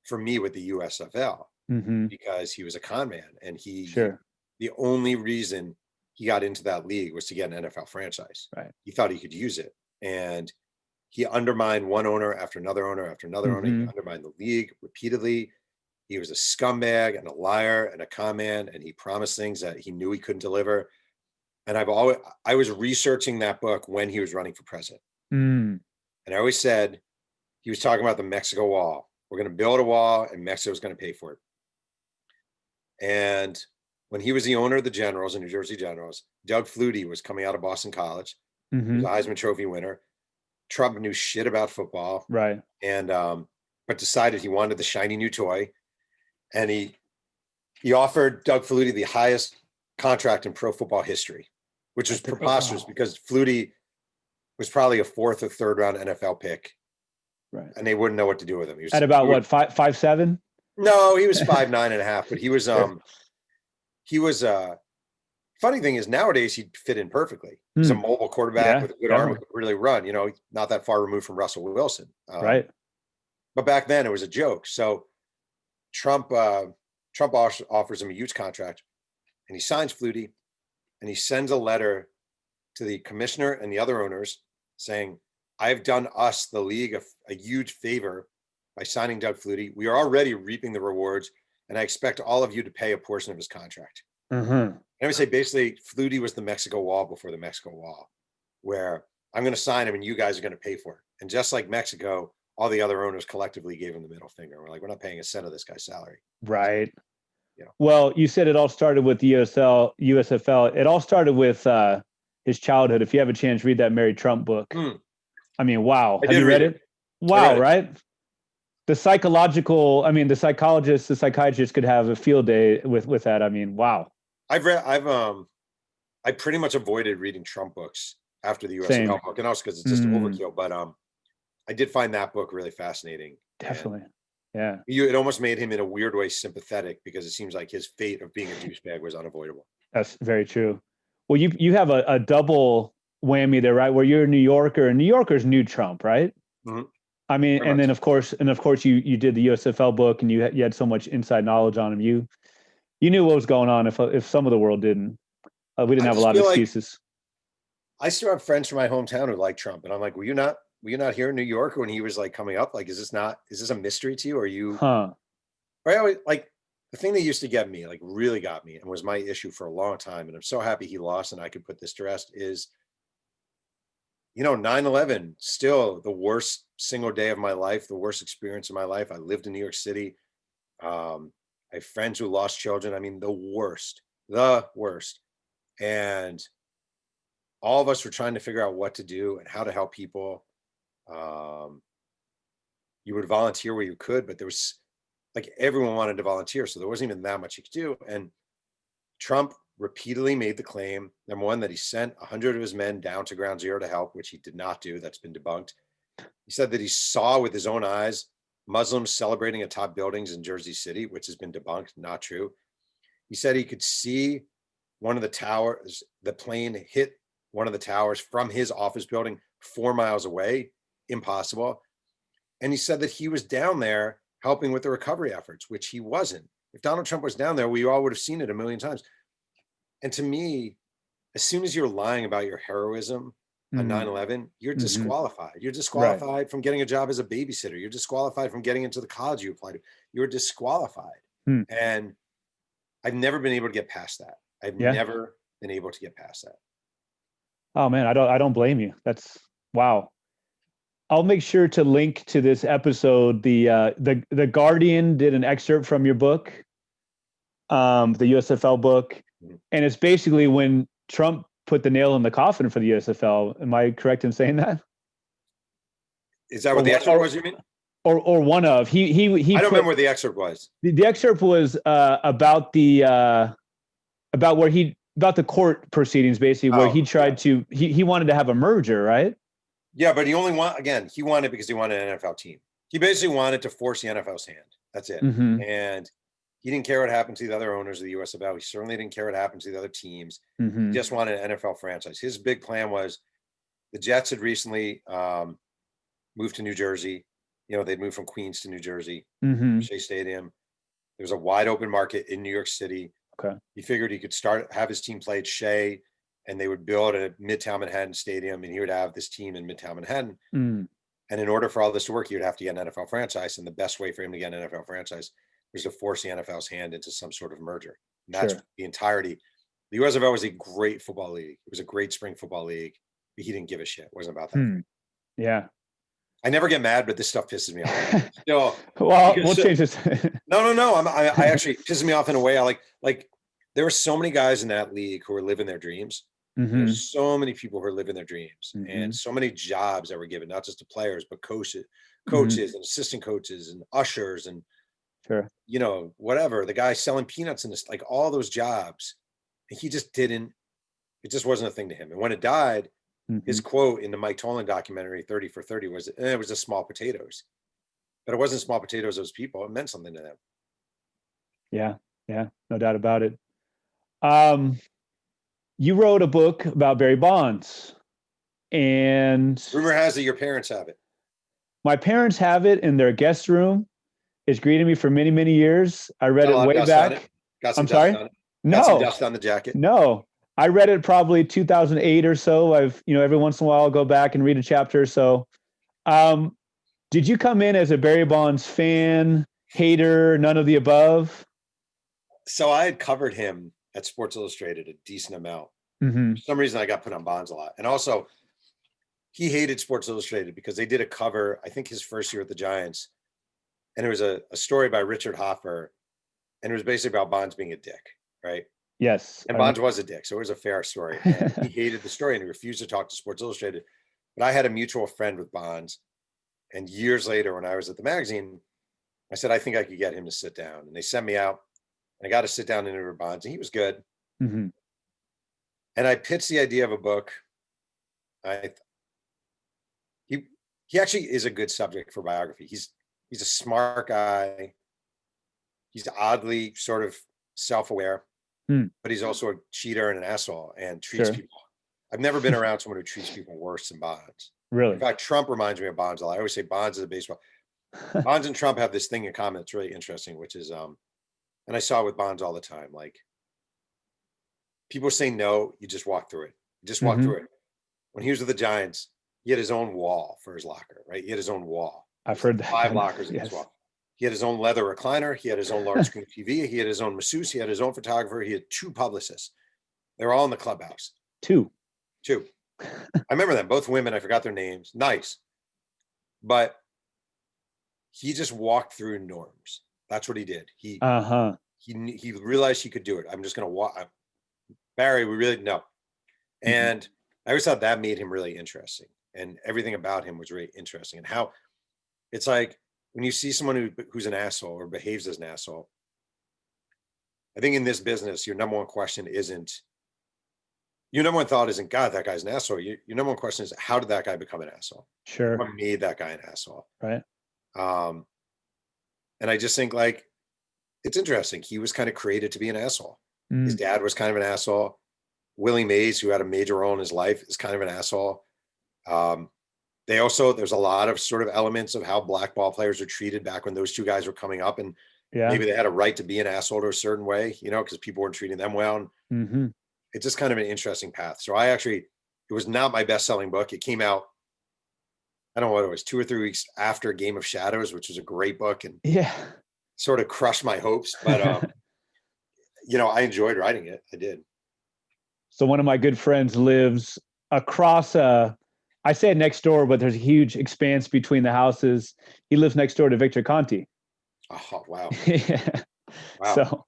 for me with the USFL because he was a con man, and the only reason he got into that league was to get an NFL franchise. Right. He thought he could use it, and he undermined one owner after another owner after another owner. He undermined the league repeatedly. He was a scumbag and a liar and a con man, and he promised things that he knew he couldn't deliver. And I was researching that book when he was running for president. And I always said, he was talking about the Mexico wall. We're going to build a wall, and Mexico's going to pay for it. And when he was the owner of the Generals, the New Jersey Generals, Doug Flutie was coming out of Boston College. He was a Heisman Trophy winner. Trump knew shit about football. Right. And, but decided he wanted the shiny new toy. And he offered Doug Flutie the highest contract in pro football history, which was preposterous because Flutie was probably a 4th or 3rd round NFL pick. Right. And they wouldn't know what to do with him. He was at about what, 5'7"? No, he was 5'9.5", but he was funny thing is nowadays he'd fit in perfectly. He's a mobile quarterback with a good arm, who could really run, not that far removed from Russell Wilson. Right. But back then it was a joke. So Trump offers him a huge contract, and he signs Flutie, and he sends a letter to the commissioner and the other owners saying, I've done us, the league, a huge favor by signing Doug Flutie. We are already reaping the rewards, and I expect all of you to pay a portion of his contract. And I would say basically Flutie was the Mexico wall before the Mexico wall, where I'm going to sign him and you guys are going to pay for it. And just like Mexico, all the other owners collectively gave him the middle finger. We're like, we're not paying a cent of this guy's salary. Right. Well, you said it all started with the USFL. It all started with his childhood. If you have a chance, read that Mary Trump book. I mean, wow. Have you read it? Wow, right? The psychologist, the psychiatrist could have a field day with that. I mean, wow. I pretty much avoided reading Trump books after the USFL book, and also because it's just overkill. But I did find that book really fascinating. Definitely. Yeah. It almost made him in a weird way sympathetic, because it seems like his fate of being a douchebag was unavoidable. That's very true. Well, you have a double whammy there, right? Where you're a New Yorker, and New Yorkers knew Trump, right? I mean, very and then of course you did the USFL book, and you had so much inside knowledge on him. You knew what was going on if some of the world didn't. We didn't have a lot of excuses. I still have friends from my hometown who like Trump, and I'm like, were you not here in New York when he was like coming up? Like, is this a mystery to you? Or you? Or I always, like, the thing that used to get me, like really got me, and was my issue for a long time, and I'm so happy he lost and I could put this to rest, is 9/11, still the worst single day of my life, the worst experience of my life. I lived in New York City. I have friends who lost children. I mean, the worst. And all of us were trying to figure out what to do and how to help people. You would volunteer where you could, but there was like everyone wanted to volunteer, so there wasn't even that much you could do. And Trump repeatedly made the claim, number one, that he sent 100 of his men down to ground zero to help, which he did not do. That's been debunked. He said that he saw with his own eyes Muslims celebrating atop buildings in Jersey City, which has been debunked, not true. He said he could see one of the towers, the plane hit one of the towers from his office building 4 miles away. Impossible. And he said that he was down there helping with the recovery efforts, which he wasn't. If Donald Trump was down there, we all would have seen it a million times. And to me, as soon as you're lying about your heroism on 9/11, you're disqualified. You're disqualified from getting a job as a babysitter. You're disqualified from getting into the college you applied to. You're disqualified. And I've never been able to get past that. I've never been able to get past that. Oh man, I don't blame you. That's wow. I'll make sure to link to this episode. The Guardian did an excerpt from your book, the USFL book, and it's basically when Trump put the nail in the coffin for the USFL. Am I correct in saying that? Is that what the excerpt was, you mean? Or one of he I don't remember what the excerpt was. The excerpt was about the court proceedings, basically, where he tried to he wanted to have a merger, right? Yeah, but he wanted because he wanted an NFL team. He basically wanted to force the NFL's hand. That's it. Mm-hmm. And he didn't care what happened to the other owners of the USFL. He certainly didn't care what happened to the other teams. Mm-hmm. He just wanted an NFL franchise. His big plan was the Jets had recently moved to New Jersey. They'd moved from Queens to New Jersey, mm-hmm. Shea Stadium. There was a wide open market in New York City. Okay. He figured he could have his team play at Shea, and they would build a Midtown Manhattan stadium, and he would have this team in Midtown Manhattan. Mm. And in order for all this to work, he would have to get an NFL franchise. And the best way for him to get an NFL franchise was to force the NFL's hand into some sort of merger. And that's the entirety. The USFL was a great football league. It was a great spring football league, but he didn't give a shit. It wasn't about that. Yeah. I never get mad, but this stuff pisses me off. Well, we'll change this. No. I actually pisses me off in a way. I like there were so many guys in that league who were living their dreams. Mm-hmm. There's so many people who are living their dreams, mm-hmm. and so many jobs that were given, not just to players, but coaches mm-hmm. and assistant coaches and ushers and whatever. The guy selling peanuts and this, like all those jobs. And he just didn't. It just wasn't a thing to him. And when it died, mm-hmm. his quote in the Mike Tollin documentary, 30 for 30, was, it was just small potatoes. But it wasn't small potatoes, those people. It meant something to them. Yeah, no doubt about it. You wrote a book about Barry Bonds, and rumor has it your parents have it. My parents have it in their guest room. It's greeted me for many, many years. I read it way back. I'm sorry? No. Got some dust on the jacket? No. I read it probably 2008 or so. I've, every once in a while I'll go back and read a chapter. So, did you come in as a Barry Bonds fan, hater, none of the above? So I had covered him at Sports Illustrated a decent amount. Mm-hmm. For some reason I got put on Bonds a lot. And also he hated Sports Illustrated because they did a cover, I think his first year at the Giants. And it was a story by Richard Hoffer. And it was basically about Bonds being a dick, right? Yes. And Bonds was a dick. So it was a fair story. And he hated the story and he refused to talk to Sports Illustrated. But I had a mutual friend with Bonds. And years later, when I was at the magazine, I said, I think I could get him to sit down. And they sent me out. I got to sit down and interview Bonds, and he was good. Mm-hmm. And I pitched the idea of a book. He actually is a good subject for biography. He's a smart guy. He's oddly sort of self-aware, but he's also a cheater and an asshole and treats people. I've never been around someone who treats people worse than Bonds. Really? In fact, Trump reminds me of Bonds a lot. I always say Bonds is a baseball. Bonds and Trump have this thing in common that's really interesting, which is and I saw it with Bonds all the time. Like, people say no, you just walk through it. You just walk through it. When he was with the Giants, he had his own wall for his locker, right? He had his own wall. I've heard that. 5 lockers in his wall. He had his own leather recliner. He had his own large screen TV. He had his own masseuse. He had his own photographer. He had 2 publicists. They were all in the clubhouse. 2. I remember them, both women. I forgot their names. Nice. But he just walked through norms. That's what he did. He realized he could do it. I'm just going to walk. Barry, we really know. And I always thought that made him really interesting. And everything about him was really interesting. And how it's like when you see someone who's an asshole or behaves as an asshole, I think in this business, your number one question isn't, your number one thought isn't, God, that guy's an asshole. Your number one question is, how did that guy become an asshole? Sure. What made that guy an asshole? Right. And I just think, like, it's interesting. He was kind of created to be an asshole. His dad was kind of an asshole. Willie Mays, who had a major role in his life, is kind of an asshole. There's a lot of sort of elements of how black ball players are treated back when those 2 guys were coming up, and maybe they had a right to be an asshole to a certain way, because people weren't treating them well. And it's just kind of an interesting path. So it was not my best-selling book. It came out, I don't know what it was, 2 or 3 weeks after Game of Shadows, which was a great book and sort of crushed my hopes. But, I enjoyed writing it. I did. So one of my good friends lives across I I say next door, but there's a huge expanse between the houses. He lives next door to Victor Conti. Oh, wow. Yeah. Wow.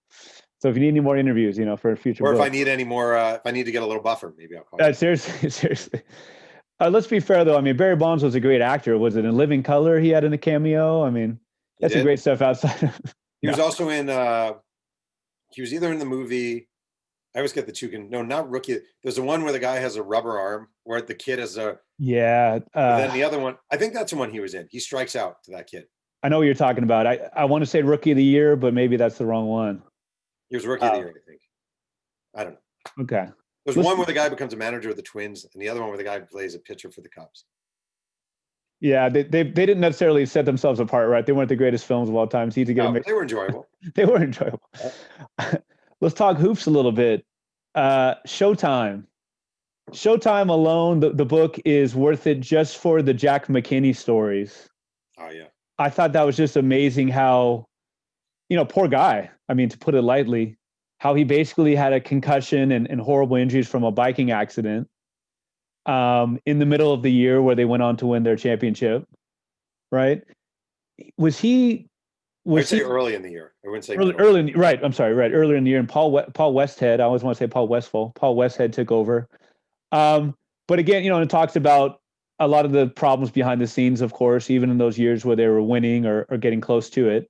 So if you need any more interviews, for a future Or book. if I need any more, if I need to get a little buffer, maybe I'll call you. Seriously. Let's be fair though. I mean, Barry Bonds was a great actor. Was it in Living Color he had in a cameo? I mean, that's some great stuff outside of. He was also in. He was either in the movie. I always get the two. No, not Rookie. There's the one where the guy has a rubber arm, where the kid has a. Yeah. Then the other one, I think that's the one he was in. He strikes out to that kid. I know what you're talking about. I want to say Rookie of the Year, but maybe that's the wrong one. He was Rookie of the Year, I think. I don't know. Okay. There's one where the guy becomes a manager of the Twins, and the other one where the guy plays a pitcher for the Cubs. Yeah, they didn't necessarily set themselves apart, right? They weren't the greatest films of all time. So they were enjoyable. They were enjoyable. Let's talk hoops a little bit. Showtime. Showtime alone, the book is worth it just for the Jack McKinney stories. Oh, yeah. I thought that was just amazing how, poor guy. I mean, to put it lightly, how he basically had a concussion and horrible injuries from a biking accident in the middle of the year where they went on to win their championship, right? Was he? I'd say early in the year. I wouldn't say early. Right. I'm sorry. Right. Earlier in the year, and Paul Westhead. I always want to say Paul Westphal. Paul Westhead took over. But again, it talks about a lot of the problems behind the scenes, of course, even in those years where they were winning or getting close to it.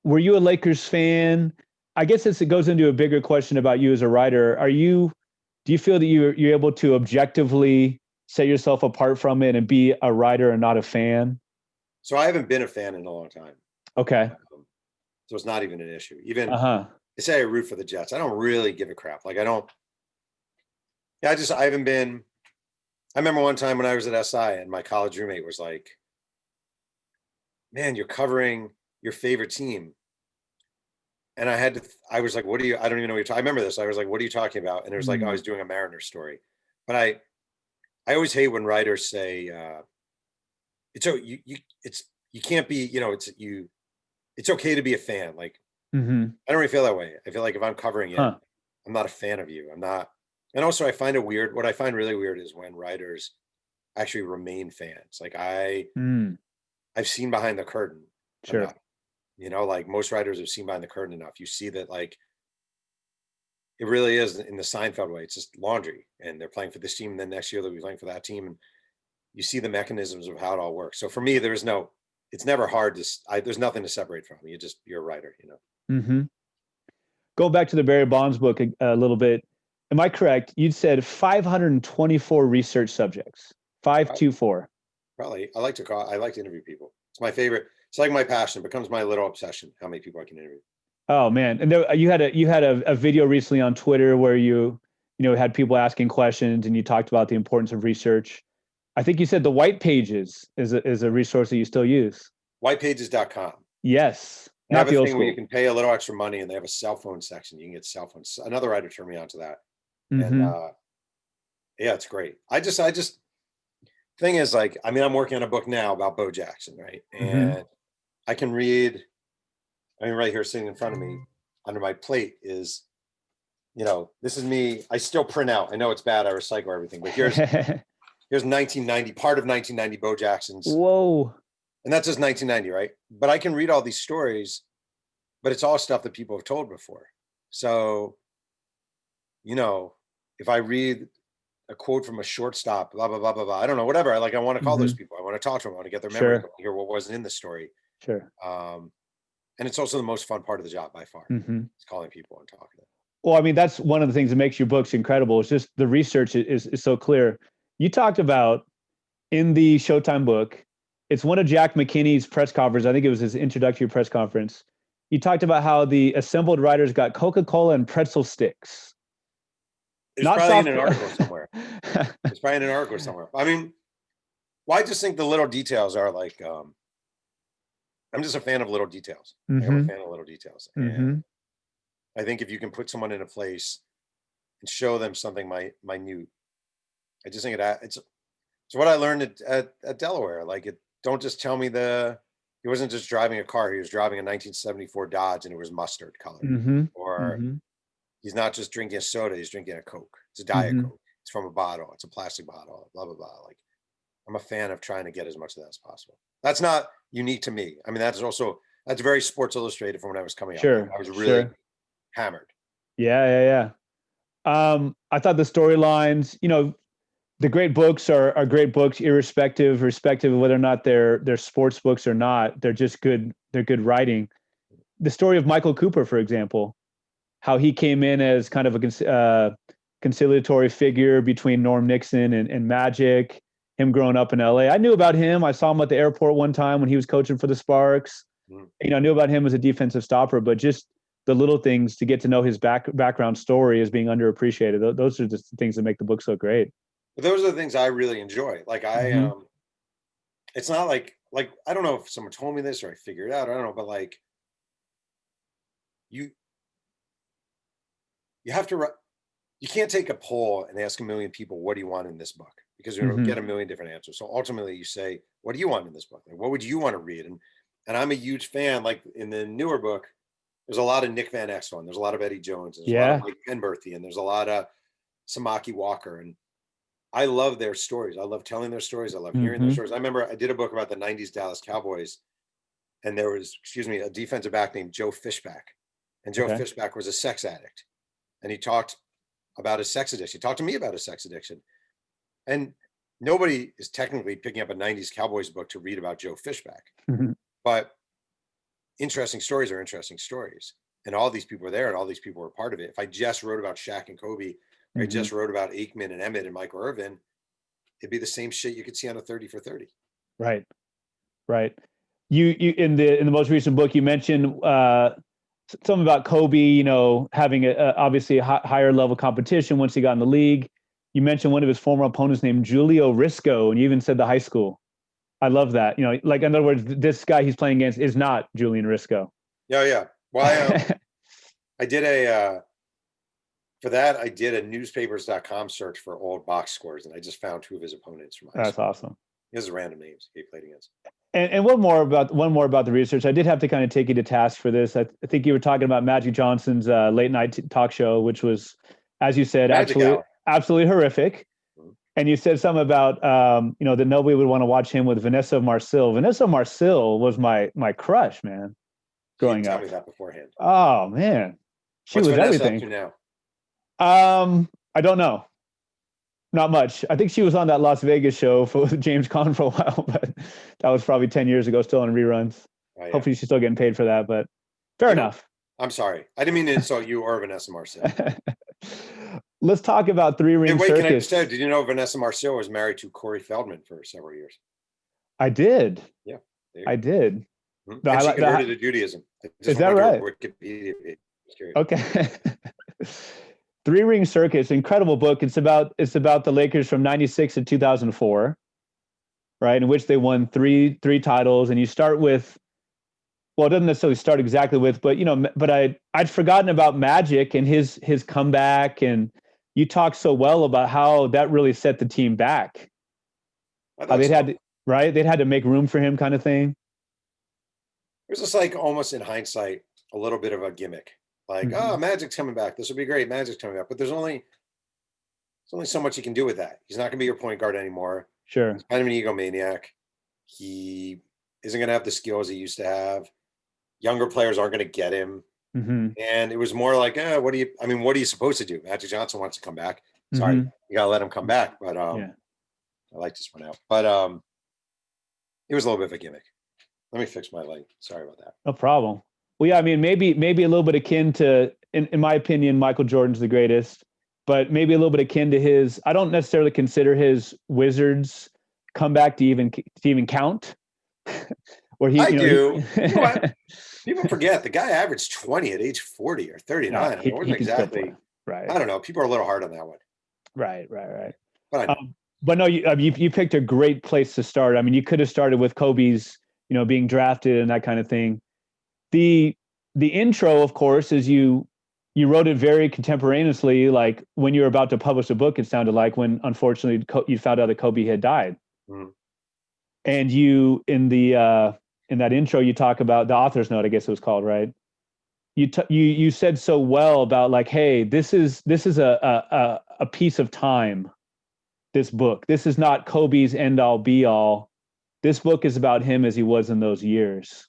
Were you a Lakers fan? I guess it goes into a bigger question about you as a writer. Do you feel that you're able to objectively set yourself apart from it and be a writer and not a fan? So I haven't been a fan in a long time. Okay. So it's not even an issue. Even they say I root for the Jets. I don't really give a crap. Like I haven't been. I remember one time when I was at SI and my college roommate was like, "Man, you're covering your favorite team." And I was like, I don't even know what you're talking. I remember this. I was like, what are you talking about? And it was like, I was doing a Mariner story. But I always hate when writers say, you can't be, it's okay to be a fan. Like, I don't really feel that way. I feel like if I'm covering it, I'm not a fan of you. I'm not. And also I find it weird. What I find really weird is when writers actually remain fans. Like I've seen behind the curtain. Sure. Like most writers have seen behind the curtain enough. You see that like it really is in the Seinfeld way. It's just laundry and they're playing for this team. And then next year they'll be playing for that team. And you see the mechanisms of how it all works. So for me, it's never hard there's nothing to separate from. You're a writer, Go back to the Barry Bonds book a little bit. Am I correct? You'd said 524 research subjects, 524. Probably. I like to interview people. It's my favorite. It's like my passion. It becomes my little obsession. How many people I can interview. Oh man. And you had a video recently on Twitter where you had people asking questions and you talked about the importance of research. I think you said the White Pages is a resource that you still use. Whitepages.com. Yes. They have a thing where you can pay a little extra money and they have a cell phone section. You can get cell phones. Another writer turned me on to that. And yeah, it's great. I just thing is like, I mean, I'm working on a book now about Bo Jackson, right? And I can read, right here sitting in front of me under my plate is, this is me. I still print out. I know it's bad. I recycle everything, but here's 1990, part of 1990 Bo Jackson's. Whoa. And that's just 1990, right? But I can read all these stories, but it's all stuff that people have told before. So, if I read a quote from a shortstop, blah, blah, blah, blah, blah, I don't know, whatever. I want to call those people. I want to talk to them. I want to get their memory, hear what wasn't in the story. Sure. And it's also the most fun part of the job by far. It's calling people and talking to them. Well, I mean, that's one of the things that makes your books incredible. It's just the research is so clear. You talked about in the Showtime book, it's one of Jack McKinney's press conferences. I think it was his introductory press conference. You talked about how the assembled writers got Coca-Cola and pretzel sticks. It's probably in an article somewhere. It's probably in an article somewhere. I mean, well, I just think the little details are like, I'm just a fan of little details. I'm a fan of little details. And I think if you can put someone in a place and show them something minute, I just think it's what I learned at Delaware. Like don't just tell me he wasn't just driving a car. He was driving a 1974 Dodge and it was mustard color. Or he's not just drinking a soda. He's drinking a Coke. It's a Diet Coke. It's from a bottle. It's a plastic bottle, blah, blah, blah. Like, I'm a fan of trying to get as much of that as possible. That's not unique to me. I mean, that's very Sports Illustrated from when I was coming up. Sure. I was really hammered. Yeah. I thought the storylines, the great books are great books, irrespective of whether or not they're sports books or not. They're just good. They're good writing. The story of Michael Cooper, for example, how he came in as kind of a conciliatory figure between Norm Nixon and Magic, him growing up in LA. I knew about him. I saw him at the airport one time when he was coaching for the Sparks. I knew about him as a defensive stopper, but just the little things to get to know his background story as being underappreciated. Those are just the things that make the book so great. But those are the things I really enjoy. Like it's not like I don't know if someone told me this or I figured it out. I don't know, but like you have to. You can't take a poll and ask a million people, what do you want in this book? Because you're going to get a million different answers. So ultimately you say, what do you want in this book? Like, what would you want to read? And I'm a huge fan, like in the newer book, there's a lot of Nick Van Exel, there's a lot of Eddie Jones, there's a lot of Mike Penberthy, and there's a lot of Samaki Walker. And I love their stories. I love telling their stories. I love hearing their stories. I remember I did a book about the 90s Dallas Cowboys, and there was, a defensive back named Joe Fishback. And Joe Fishback was a sex addict. And he talked about his sex addiction. He talked to me about his sex addiction. And nobody is technically picking up a 90s Cowboys book to read about Joe Fishback. But interesting stories are interesting stories. And all these people were there and all these people were part of it. If I just wrote about Shaq and Kobe, or I just wrote about Aikman and Emmett and Michael Irvin, it'd be the same shit you could see on a 30 for 30. Right. You in the most recent book, you mentioned something about Kobe, having obviously a higher level competition once he got in the league. You mentioned one of his former opponents named Julio Risco, and you even said the high school. I love that. Like, in other words, this guy he's playing against is not Julian Risco. Yeah. Well, I did for that, I did a newspapers.com search for old box scores, and I just found two of his opponents from high school. That's awesome. His random names he played against. And one more about the research. I did have to kind of take you to task for this. I think you were talking about Magic Johnson's late night talk show, which was, as you said, absolutely horrific. And you said something about that nobody would want to watch him with Vanessa Marcil. Vanessa Marcil was my crush, man, growing up. Tell me that beforehand. Oh man, What's was Vanessa everything. Up to now? I don't know. Not much. I think she was on that Las Vegas show with James Caan for a while, but that was probably 10 years ago, still on reruns. Oh, yeah. Hopefully she's still getting paid for that, but fair enough. I'm sorry. I didn't mean to insult you or Vanessa Marcil. Let's talk about Three Ring Circus. Can I just say, did you know Vanessa Marcil was married to Corey Feldman for several years? I did. Yeah. I did. Mm-hmm. And she converted to Judaism. Is that right? Okay. Three Ring Circus, incredible book. It's about the Lakers from 96 to 2004, right? In which they won three titles. And you start with, well, it doesn't necessarily start exactly with, but I'd forgotten about Magic and his comeback. And you talk so well about how that really set the team back. They'd had to make room for him, kind of thing. It was just like almost in hindsight, a little bit of a gimmick. Like, oh, Magic's coming back. This will be great. Magic's coming back. But there's only so much you can do with that. He's not going to be your point guard anymore. Sure. He's kind of an egomaniac. He isn't going to have the skills he used to have. Younger players aren't going to get him. Mm-hmm. And it was more like, what are you supposed to do? Magic Johnson wants to come back. Sorry, you got to let him come back. But I like this one out. But it was a little bit of a gimmick. Let me fix my light. Sorry about that. No problem. Well, yeah, I mean, maybe a little bit akin to, in my opinion, Michael Jordan's the greatest, but maybe a little bit akin to his. I don't necessarily consider his Wizards comeback to even count. I do. You know what? People forget the guy averaged 20 at age 40 or 39. It wasn't exactly right. I don't know. People are a little hard on that one. Right. But no, you picked a great place to start. I mean, you could have started with Kobe's, being drafted and that kind of thing. The intro, of course, is you wrote it very contemporaneously, like when you were about to publish a book, it sounded like, when unfortunately you found out that Kobe had died. Mm-hmm. And you, in that intro, you talk about the author's note, I guess it was called, right? You said so well about, like, hey, this is a a piece of time, this book. This is not Kobe's end all be all. This book is about him as he was in those years.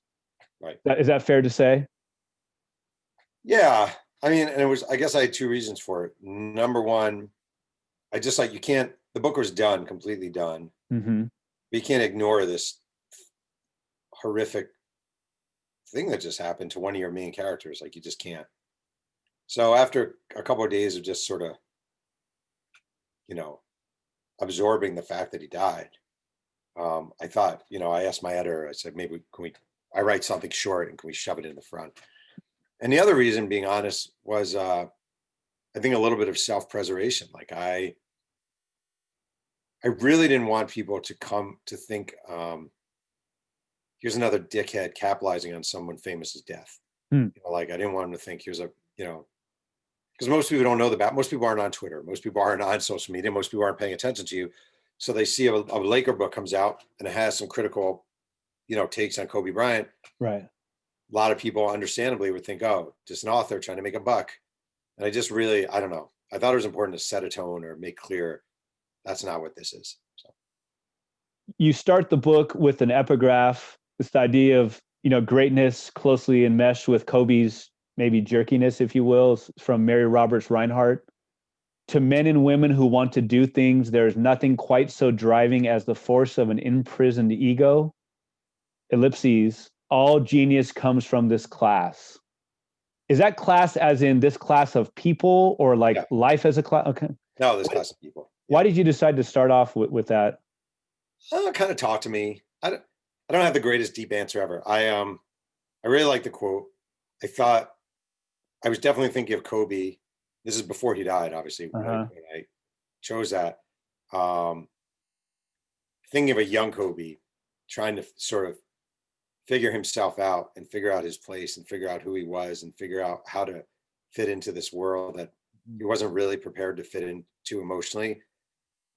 Right. Is that fair to say? Yeah. I mean, and it was, I guess I had two reasons for it. Number one, I just like, the book was done, completely done. Mm-hmm. But you can't ignore this horrific thing that just happened to one of your main characters. Like, you just can't. So after a couple of days of just sort of, absorbing the fact that he died, I thought, I asked my editor, I said, maybe I write something short and can we shove it in the front? And the other reason, being honest, was I think a little bit of self-preservation. Like I really didn't want people to come to think, here's another dickhead capitalizing on someone famous's death. Like I didn't want them to think here's because most people don't know most people aren't on Twitter. Most people aren't on social media. Most people aren't paying attention to you. So they see a Laker book comes out and it has some critical, takes on Kobe Bryant. Right. A lot of people understandably would think, oh, just an author trying to make a buck. And I just really, I don't know. I thought it was important to set a tone or make clear that's not what this is. So. You start the book with an epigraph, this idea of, greatness closely enmeshed with Kobe's maybe jerkiness, if you will, from Mary Roberts Reinhardt. To men and women who want to do things, there's nothing quite so driving as the force of an imprisoned ego. Ellipses, all genius comes from this class. Is that class as in this class of people or like life as a class? Okay. No, this class of people. Why did you decide to start off with that? Kind of talk to me. I don't have the greatest deep answer ever. I really like the quote. I thought I was definitely thinking of Kobe. This is before he died, obviously. When I chose that. Thinking of a young Kobe trying to sort of figure himself out and figure out his place and figure out who he was and figure out how to fit into this world that he wasn't really prepared to fit into emotionally.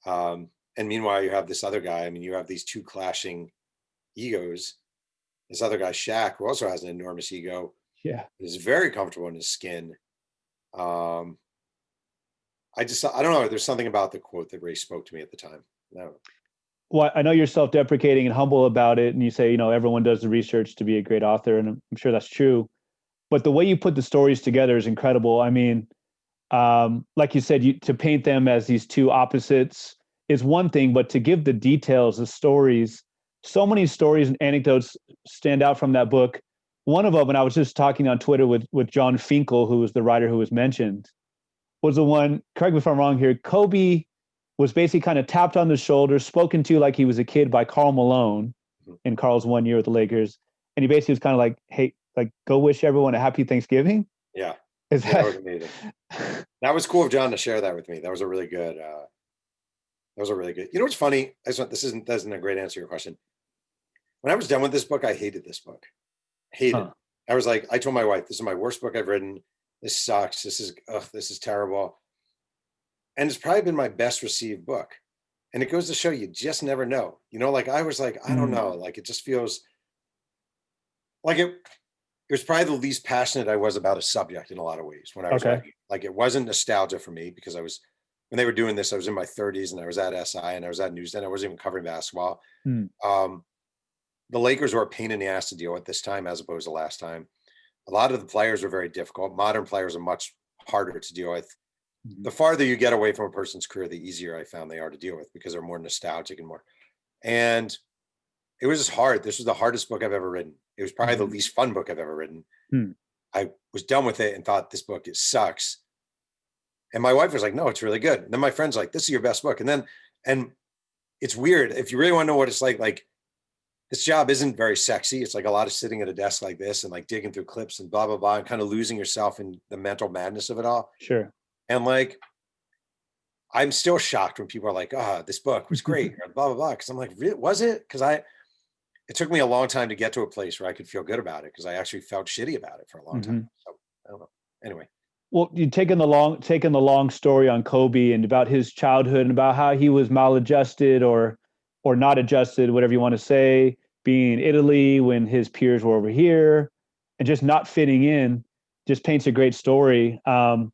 And meanwhile, you have this other guy. I mean, you have these two clashing egos. This other guy, Shaq, who also has an enormous ego. Yeah. Is very comfortable in his skin. I don't know. There's something about the quote that really spoke to me at the time. No. Well, I know you're self-deprecating and humble about it. And you say, everyone does the research to be a great author. And I'm sure that's true. But the way you put the stories together is incredible. I mean, like you said, to paint them as these two opposites is one thing, but to give the details, the stories, so many stories and anecdotes stand out from that book. One of them, and I was just talking on Twitter with John Finkel, who was the writer who was mentioned, was the one, correct me if I'm wrong here, Kobe was basically kind of tapped on the shoulder, spoken to like he was a kid by Karl Malone in Karl's 1 year with the Lakers. And he basically was kind of like, hey, like, go wish everyone a happy Thanksgiving. Yeah. That was amazing. That was cool of John to share that with me. That was a really good, what's funny? This isn't a great answer to your question. When I was done with this book, I hated this book. I was like, I told my wife, this is my worst book I've written. This sucks. This is terrible. And it's probably been my best received book. And it goes to show you just never know. Like I was like, I don't know. Like it just feels like it was probably the least passionate I was about a subject in a lot of ways when I was writing. Like it wasn't nostalgia for me because when they were doing this, I was in my 30s and I was at SI and I was at Newsday. I wasn't even covering basketball. The Lakers were a pain in the ass to deal with this time as opposed to last time. A lot of the players were very difficult. Modern players are much harder to deal with. The farther you get away from a person's career, the easier I found they are to deal with because they're more nostalgic and it was just hard. This was the hardest book I've ever written. It was probably the least fun book I've ever written. I was done with it and thought this book, it sucks. And my wife was like, no, it's really good. And then my friend's like, this is your best book. And it's weird. If you really want to know what it's like this job isn't very sexy. It's like a lot of sitting at a desk like this and like digging through clips and blah, blah, blah, and kind of losing yourself in the mental madness of it all. Sure. And like, I'm still shocked when people are like, this book was great, or blah, blah, blah. Cause I'm like, really? Was it? Cause it took me a long time to get to a place where I could feel good about it. Cause I actually felt shitty about it for a long time. So I don't know. Anyway. Well, you've taken the long story on Kobe and about his childhood and about how he was maladjusted or not adjusted, whatever you want to say, being in Italy when his peers were over here and just not fitting in, just paints a great story. And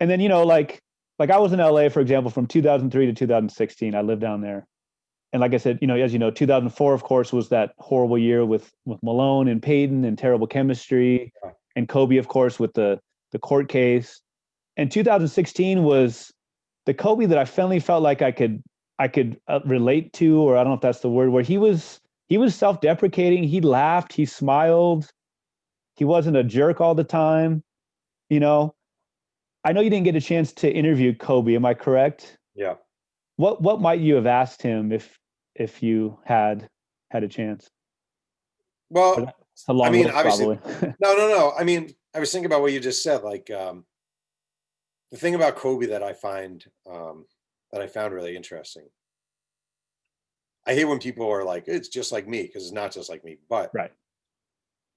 then, like like I was in LA, for example, from 2003 to 2016. I lived down there. And like I said, as you know, 2004, of course, was that horrible year with Malone and Peyton and terrible chemistry, and Kobe, of course, with the court case. And 2016 was the Kobe that I finally felt like I could relate to, or I don't know if that's the word, where he was self-deprecating. He laughed, he smiled, he wasn't a jerk all the time. I know you didn't get a chance to interview Kobe. Am I correct? Yeah. What might you have asked him if you had a chance? Well, it's a long list, obviously, probably. no. I mean, I was thinking about what you just said. Like, the thing about Kobe that I found really interesting. I hate when people are like, it's just like me, because it's not just like me. But right.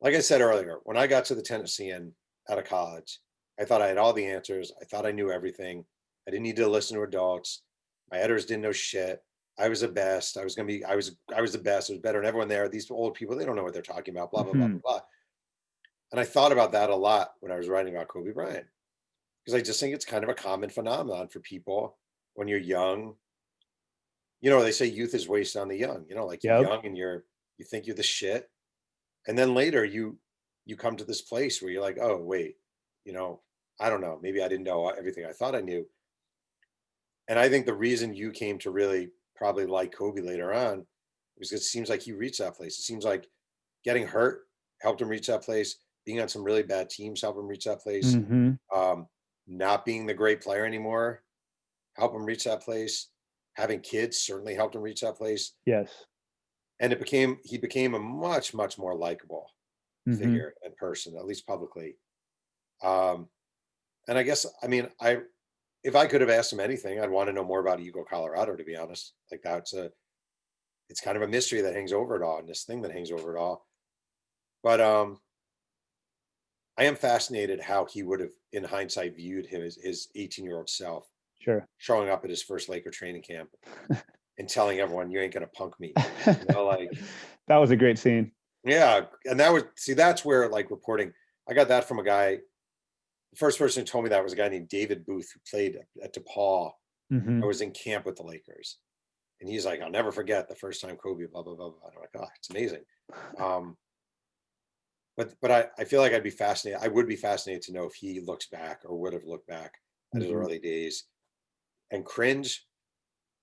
Like I said earlier, when I got to the Tennessean out of college, I thought I had all the answers. I thought I knew everything. I didn't need to listen to adults. My editors didn't know shit. I was the best. I was the best. I was better than everyone there. These old people, they don't know what they're talking about, blah, blah, blah, blah, blah. And I thought about that a lot when I was writing about Kobe Bryant, because I just think it's kind of a common phenomenon for people when you're young. They say youth is wasted on the young, like you're young and you think you're the shit. And then later you come to this place where you're like, oh, wait, I don't know. Maybe I didn't know everything I thought I knew. And I think the reason you came to really probably like Kobe later on was it seems like he reached that place. It seems like getting hurt helped him reach that place. Being on some really bad teams helped him reach that place. Mm-hmm. Not being the great player anymore helped him reach that place. Having kids certainly helped him reach that place. Yes. And he became a much, much more likable figure and person, at least publicly. And I guess, if I could have asked him anything, I'd want to know more about Eagle, Colorado, to be honest. Like it's kind of a mystery that hangs over it all, and this thing that hangs over it all. But I am fascinated how he would have, in hindsight, viewed his 18-year-old self. Sure. Showing up at his first Laker training camp and telling everyone, you ain't going to punk me. Like that was a great scene. Yeah. And that's where, like, reporting, I got that from a guy. The first person who told me that was a guy named David Booth, who played at DePaul. I was in camp with the Lakers. And he's like, I'll never forget the first time Kobe, blah, blah, blah, blah. And I'm like, oh, it's amazing. But I feel like I'd be fascinated. I would be fascinated to know if he looks back or would have looked back at his early days and cringe,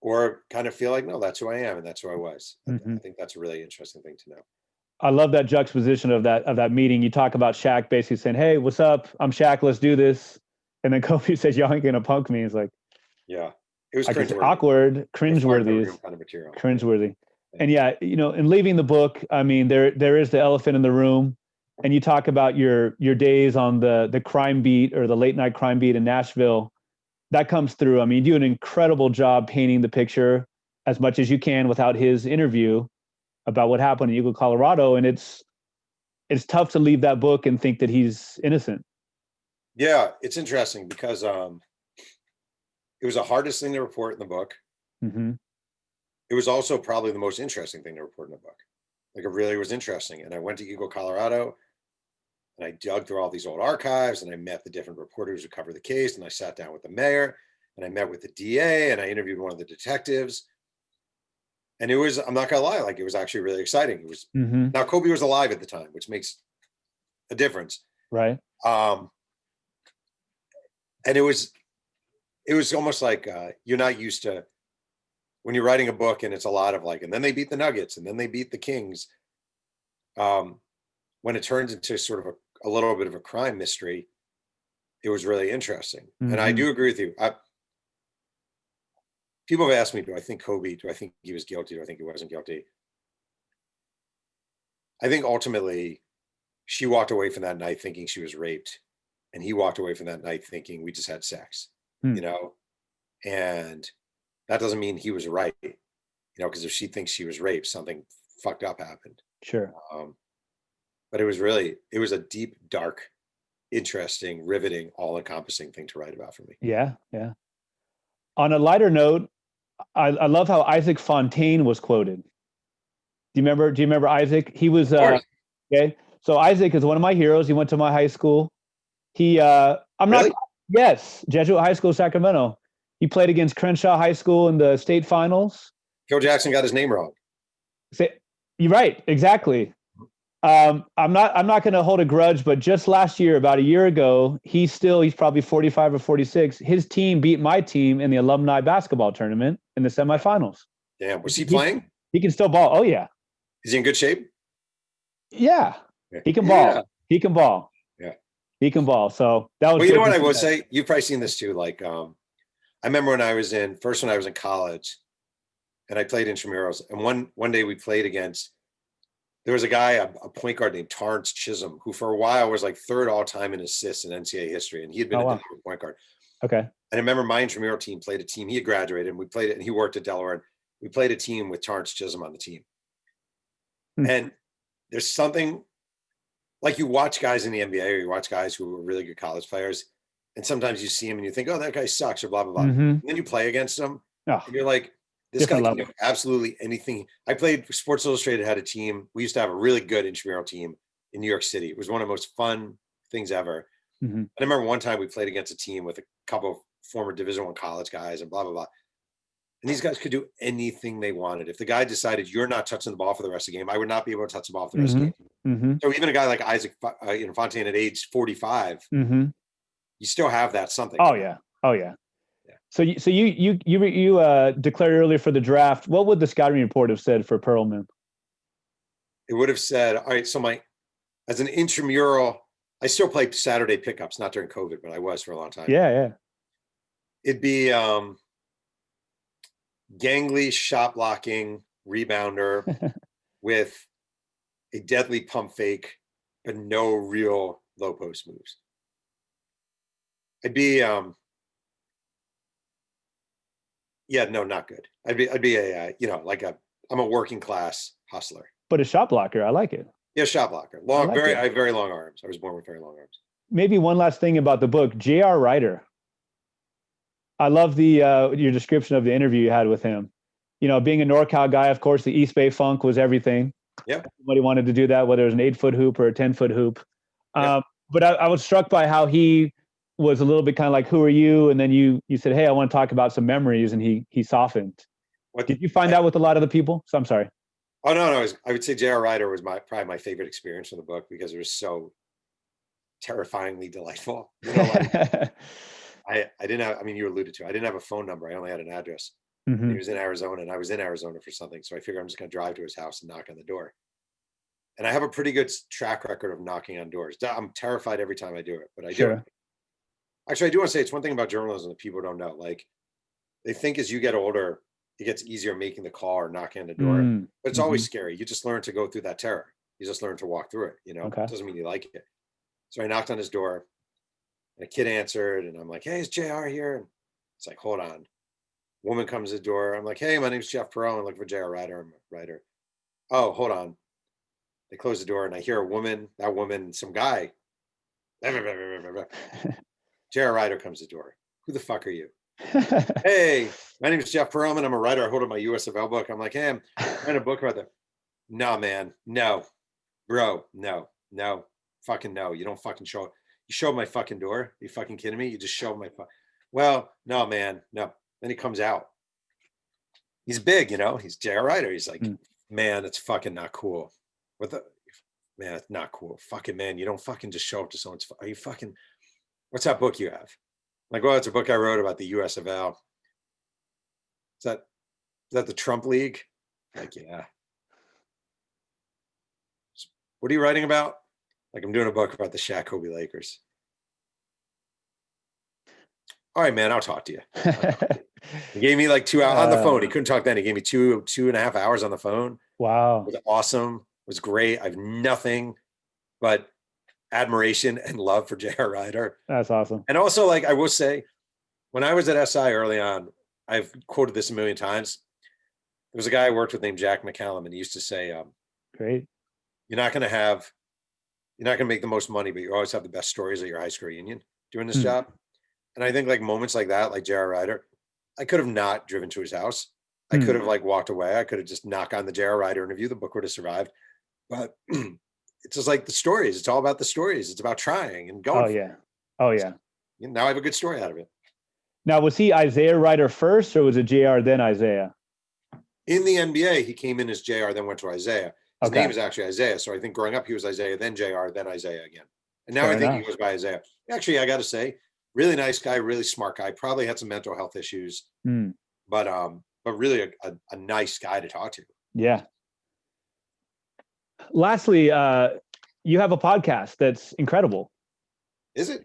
or kind of feel like, no, that's who I am and that's who I was. I think that's a really interesting thing to know. I love that juxtaposition of that meeting. You talk about Shaq basically saying, hey, what's up? I'm Shaq. Let's do this. And then Kobe says, y'all ain't going to punk me. It's like, yeah, it was awkward, cringeworthy, kind of material. Cringeworthy. And in leaving the book, there is the elephant in the room. And you talk about your days on the crime beat, or the late night crime beat in Nashville. That comes through. You do an incredible job painting the picture as much as you can without his interview about what happened in Eagle, Colorado. And it's tough to leave that book and think that he's innocent. Yeah, it's interesting because it was the hardest thing to report in the book. It was also probably the most interesting thing to report in the book. Like, it really was interesting. And I went to Eagle, Colorado, and I dug through all these old archives, and I met the different reporters who cover the case, and I sat down with the mayor, and I met with the DA, and I interviewed one of the detectives. And it was, I'm not gonna lie, like, it was actually really exciting. It was now Kobe was alive at the time, which makes a difference. Right. And it was almost like you're not used to when you're writing a book and it's a lot of like, and then they beat the Nuggets and then they beat the Kings. When it turns into sort of a little bit of a crime mystery, it was really interesting. And I do agree with you. People have asked me, do I think he was guilty? Do I think he wasn't guilty? I think ultimately she walked away from that night thinking she was raped, and he walked away from that night thinking we just had sex, and that doesn't mean he was right, because if she thinks she was raped, something fucked up happened. Sure. But it was a deep, dark, interesting, riveting, all-encompassing thing to write about for me. Yeah. Yeah. On a lighter note, I love how Isaac Fontaine was quoted. Do you remember Isaac? He was okay. So Isaac is one of my heroes. He went to my high school. Yes, Jesuit High School, Sacramento. He played against Crenshaw High School in the state finals. Phil Jackson got his name wrong. You're right. Exactly. I'm not going to hold a grudge, but just last year, about a year ago, he's probably 45 or 46. His team beat my team in the alumni basketball tournament in the semifinals. Damn. Was he playing? He can still ball. Oh yeah. Is he in good shape? Yeah. He can ball. He can ball. Yeah. He can ball. So that was. Well, you know what I will say? You've probably seen this too. Like, I remember when I was in college, and I played intramurals, and one day we played against. There was a guy, a point guard named Torrance Chisholm, who for a while was like third all time in assists in NCAA history, and he had been a Delaware point guard. Okay. And I remember my intramural team played a team. He had graduated, and we played it, and he worked at Delaware. And we played a team with Torrance Chisholm on the team. And there's something like you watch guys in the NBA, or you watch guys who are really good college players, and sometimes you see him and you think, oh, that guy sucks, or blah, blah, blah. And then you play against him, and you're like, this guy can do absolutely anything. I played Sports Illustrated, had a team. We used to have a really good intramural team in New York City. It was one of the most fun things ever. And I remember one time we played against a team with a couple of former Division I college guys and blah, blah, blah. And these guys could do anything they wanted. If the guy decided you're not touching the ball for the rest of the game, I would not be able to touch the ball for the rest of the game. So even a guy like Isaac Fontaine at age 45, you still have that something. Oh yeah. So you declared earlier for the draft. What would the scouting report have said for Pearlman? It would have said, all right, so as an intramural, I still play Saturday pickups, not during COVID, but I was for a long time. Yeah. It'd be gangly, shot blocking rebounder with a deadly pump fake, but no real low post moves. I'd be not good. I'd be I'm a working class hustler. But a shot blocker, I like it. Yeah, shot blocker. I have very long arms. I was born with very long arms. Maybe one last thing about the book, J.R. Ryder. I love your description of the interview you had with him. You know, being a NorCal guy, of course, the East Bay Funk was everything. Yeah. Everybody wanted to do that, whether it was an 8-foot hoop or a 10-foot hoop. But I was struck by how he was a little bit kind of like, who are you? And then you said, hey, I want to talk about some memories. And he softened. Did you find that with a lot of the people? So I'm sorry. Oh, no. I would say J.R. Ryder was probably my favorite experience from the book because it was so terrifyingly delightful. You know, like, I didn't have, you alluded to, I didn't have a phone number. I only had an address. He was in Arizona and I was in Arizona for something. So I figured I'm just going to drive to his house and knock on the door. And I have a pretty good track record of knocking on doors. I'm terrified every time I do it, but I do it. Actually, I do want to say it's one thing about journalism that people don't know. Like, they think as you get older, it gets easier making the call or knocking on the door. But it's always scary. You just learn to go through that terror. You just learn to walk through it. You know, It doesn't mean you like it. So I knocked on his door. And a kid answered, and I'm like, hey, is JR here? And it's like, hold on. Woman comes to the door. I'm like, hey, my name's Jeff Pearlman. I'm looking for JR Ryder. I'm a writer. Oh, hold on. They close the door, and I hear some guy. JR Ryder comes to the door. Who the fuck are you? Hey, my name is Jeff Pearlman. I'm a writer. I hold up my USFL book. I'm like, hey, I'm writing a book about that. No, man. No. Bro, no. Fucking no. You don't fucking show it. You show my fucking door? Are you fucking kidding me? You just show my well, no, man, no. Then he comes out. He's big, you know. He's J.R. Ryder. He's like, man, it's fucking not cool. Man, it's not cool. Fucking man, you don't fucking just show up to someone's. Are you fucking? What's that book you have? I'm like, well, it's a book I wrote about the USFL. Is that the Trump League? Like, yeah. What are you writing about? Like, I'm doing a book about the Shaq Kobe Lakers. All right, man, I'll talk to you. He gave me like 2 hours on the phone. He couldn't talk then. He gave me 2.5 hours on the phone. Wow. It was awesome. It was great. I have nothing but admiration and love for J.R. Ryder. That's awesome. And also, like, I will say, when I was at SI early on, I've quoted this a million times. There was a guy I worked with named Jack McCallum, and he used to say, great. You're not going to make the most money, but you always have the best stories at your high school reunion doing this job. And I think like moments like that, like J.R. Ryder, I could have not driven to his house. I could have like walked away. I could have just knocked on the J.R. Ryder interview. The book would have survived. But it's just like the stories. It's all about the stories. It's about trying and going. Oh yeah. So, now I have a good story out of it. Now, was he Isaiah writer first, or was it JR then Isaiah? In the NBA, he came in as JR, then went to Isaiah. His Okay. name is actually Isaiah. So I think growing up, he was Isaiah, then JR, then Isaiah again. And now Fair I think enough. he goes by Isaiah. Actually, I got to say, really nice guy, really smart guy. Probably had some mental health issues, but really a nice guy to talk to. Yeah. Lastly, you have a podcast that's incredible. Is it?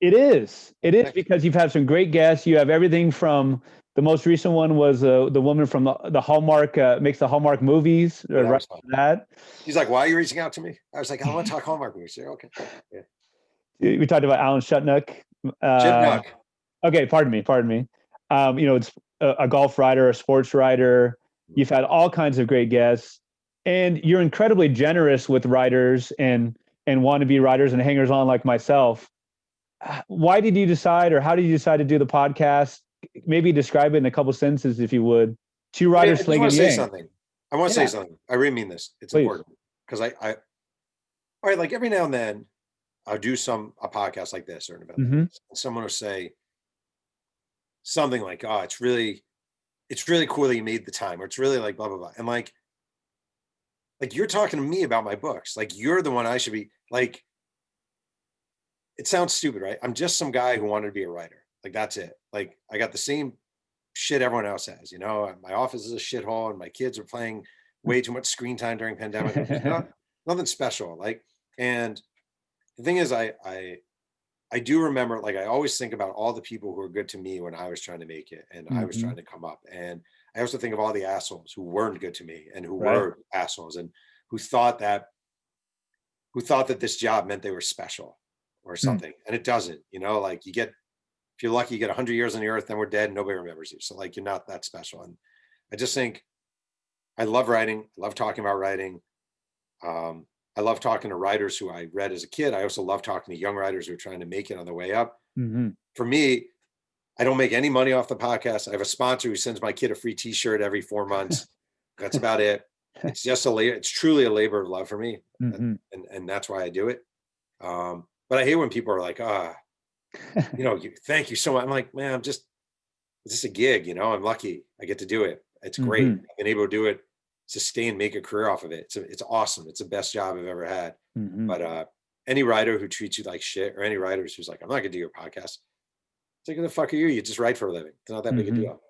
It is. It is, because you've had some great guests. You have everything from the most recent one was the woman from the Hallmark, makes the Hallmark movies. Yeah, right that. He's like, why are you reaching out to me? I was like, I want to talk Hallmark movies. Yeah, okay. Yeah. We talked about Alan Shutnuck. Chipnuck. Okay, pardon me. It's a golf writer, a sports writer. You've had all kinds of great guests, and you're incredibly generous with writers and wannabe writers and hangers on like myself. Why did you decide, or how did you decide to do the podcast? Maybe describe it in a couple sentences, if you would. Two writers slinging yang. I want to say something. I really mean this. It's Please. Important because all right, like every now and then I'll do a podcast like this or an event. And someone will say something like, oh, it's really cool that you made the time, or it's really like blah, blah, blah. And like you're talking to me about my books. Like, you're the one I should be like, it sounds stupid, right? I'm just some guy who wanted to be a writer. Like, that's it. Like, I got the same shit everyone else has, my office is a shithole and my kids are playing way too much screen time during pandemic. Nothing special. Like, and the thing is, I do remember, like, I always think about all the people who were good to me when I was trying to make it and I was trying to come up. And I also think of all the assholes who weren't good to me and who were assholes and who thought that this job meant they were special or something. And it doesn't, like, if you're lucky, you get 100 years on the earth, then we're dead and nobody remembers you. So like, you're not that special. And I just think I love writing. I love talking about writing. I love talking to writers who I read as a kid. I also love talking to young writers who are trying to make it on their way up. For me, I don't make any money off the podcast. I have a sponsor who sends my kid a free t-shirt every 4 months. That's about it. It's just it's truly a labor of love for me. And that's why I do it. But I hate when people are like, thank you so much. I'm like, man, it's just a gig, I'm lucky I get to do it. It's great. I've been able to do it, sustain, make a career off of it. It's awesome. It's the best job I've ever had. But any writer who treats you like shit, or any writers who's like, I'm not gonna do your podcast. It's like, who the fuck are you? You just write for a living. It's not that big a deal.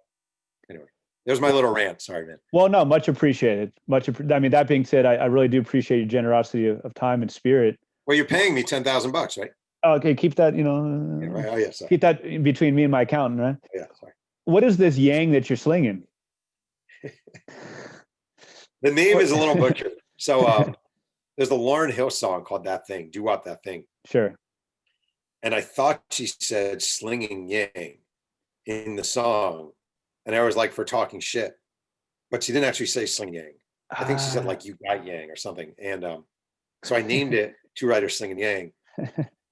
Anyway, there's my little rant. Sorry, man. Well, no, much appreciated. That being said, I really do appreciate your generosity of time and spirit. Well, you're paying me $10,000, right? Okay, keep that, Yeah, right. Oh, yeah, sorry. Keep that between me and my accountant, right? Oh, yeah, sorry. What is this yang that you're slinging? The name is a little butchered. So there's the Lauryn Hill song called That Thing, Do What That Thing. Sure. And I thought she said slinging yang in the song. And I was like, for talking shit. But she didn't actually say sling yang. I think she said like, you got yang or something. And so I named it Two Writers Slinging Yang.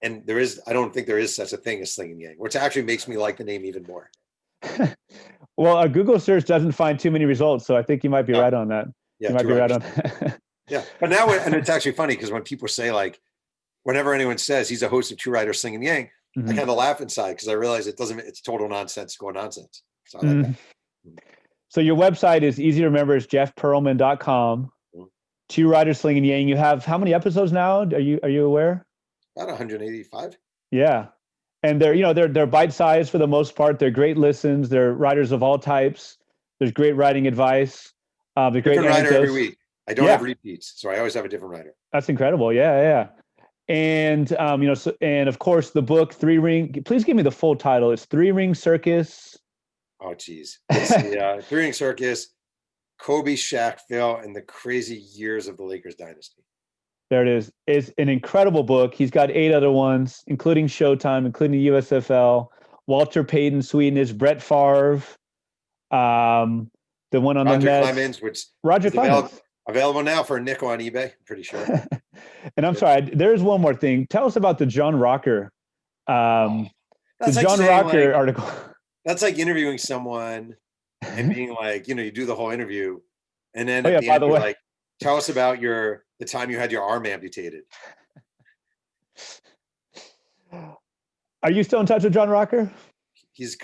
And I don't think there is such a thing as slinging yang, which actually makes me like the name even more. Well, a Google search doesn't find too many results. So I think you might be right on that. Yeah, you might be right on that. Yeah. But now, and it's actually funny because when people say, like, whenever anyone says he's a host of Two Writers Slinging Yang, I kind of laugh inside because I realize it's total nonsense, going nonsense. So I like that. So your website is easy to remember. It's jeffpearlman.com. Two Writers Slinging Yang. You have how many episodes now? Are you aware? About 185. Yeah. And they're bite-sized for the most part. They're great listens. They're writers of all types. There's great writing advice. The great writer every week. I don't have repeats, so I always have a different writer. That's incredible. Yeah. And and of course the book Three Ring. Please give me the full title. It's Three Ring Circus. Oh, geez. It's the Three Ring Circus, Kobe, Shaq, Phil, and the crazy years of the Lakers dynasty. There it is. It's an incredible book. He's got 8 other ones, including Showtime, including the USFL, Walter Payton, Sweetness, Brett Favre, the one on Roger the Mets. Clemens, which Roger Clemens. Available now for a nickel on eBay, I'm pretty sure. And I'm sorry, there's one more thing. Tell us about the John Rocker, the John Rocker article. That's like interviewing someone and being like, you do the whole interview, and then at the end, you're like, tell us about the time you had your arm amputated. Are you still in touch with John Rocker?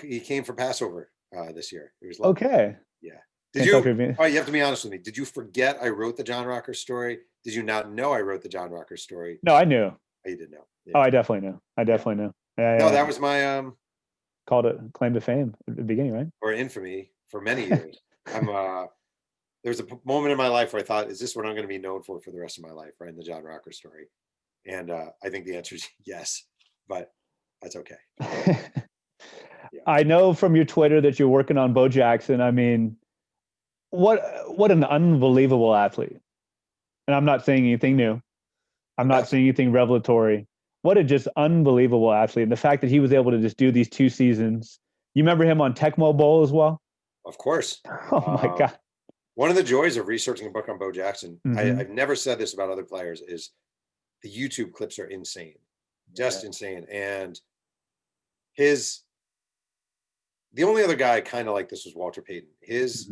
he came for Passover this year. It was lovely. Okay. Yeah. You have to be honest with me. Did you forget I wrote the John Rocker story? Did you not know I wrote the John Rocker story? No, I knew. Oh, you didn't know. Yeah. Oh, I dedefinitely knew. Yeah, no, that was my called it claim to fame at the beginning, right? Or infamy for many years. There's a moment in my life where I thought, is this what I'm going to be known for the rest of my life, right? In the John Rocker story. And I think the answer is yes, but that's okay. Yeah. I know from your Twitter that you're working on Bo Jackson. I mean, what an unbelievable athlete. And I'm not saying anything new. I'm not saying anything revelatory. What a just unbelievable athlete. And the fact that he was able to just do these 2 seasons. You remember him on Tecmo Bowl as well? Of course. Oh my God. One of the joys of researching a book on Bo Jackson, I've never said this about other players, is the YouTube clips are insane. Just insane. And the only other guy kind of like this was Walter Payton. His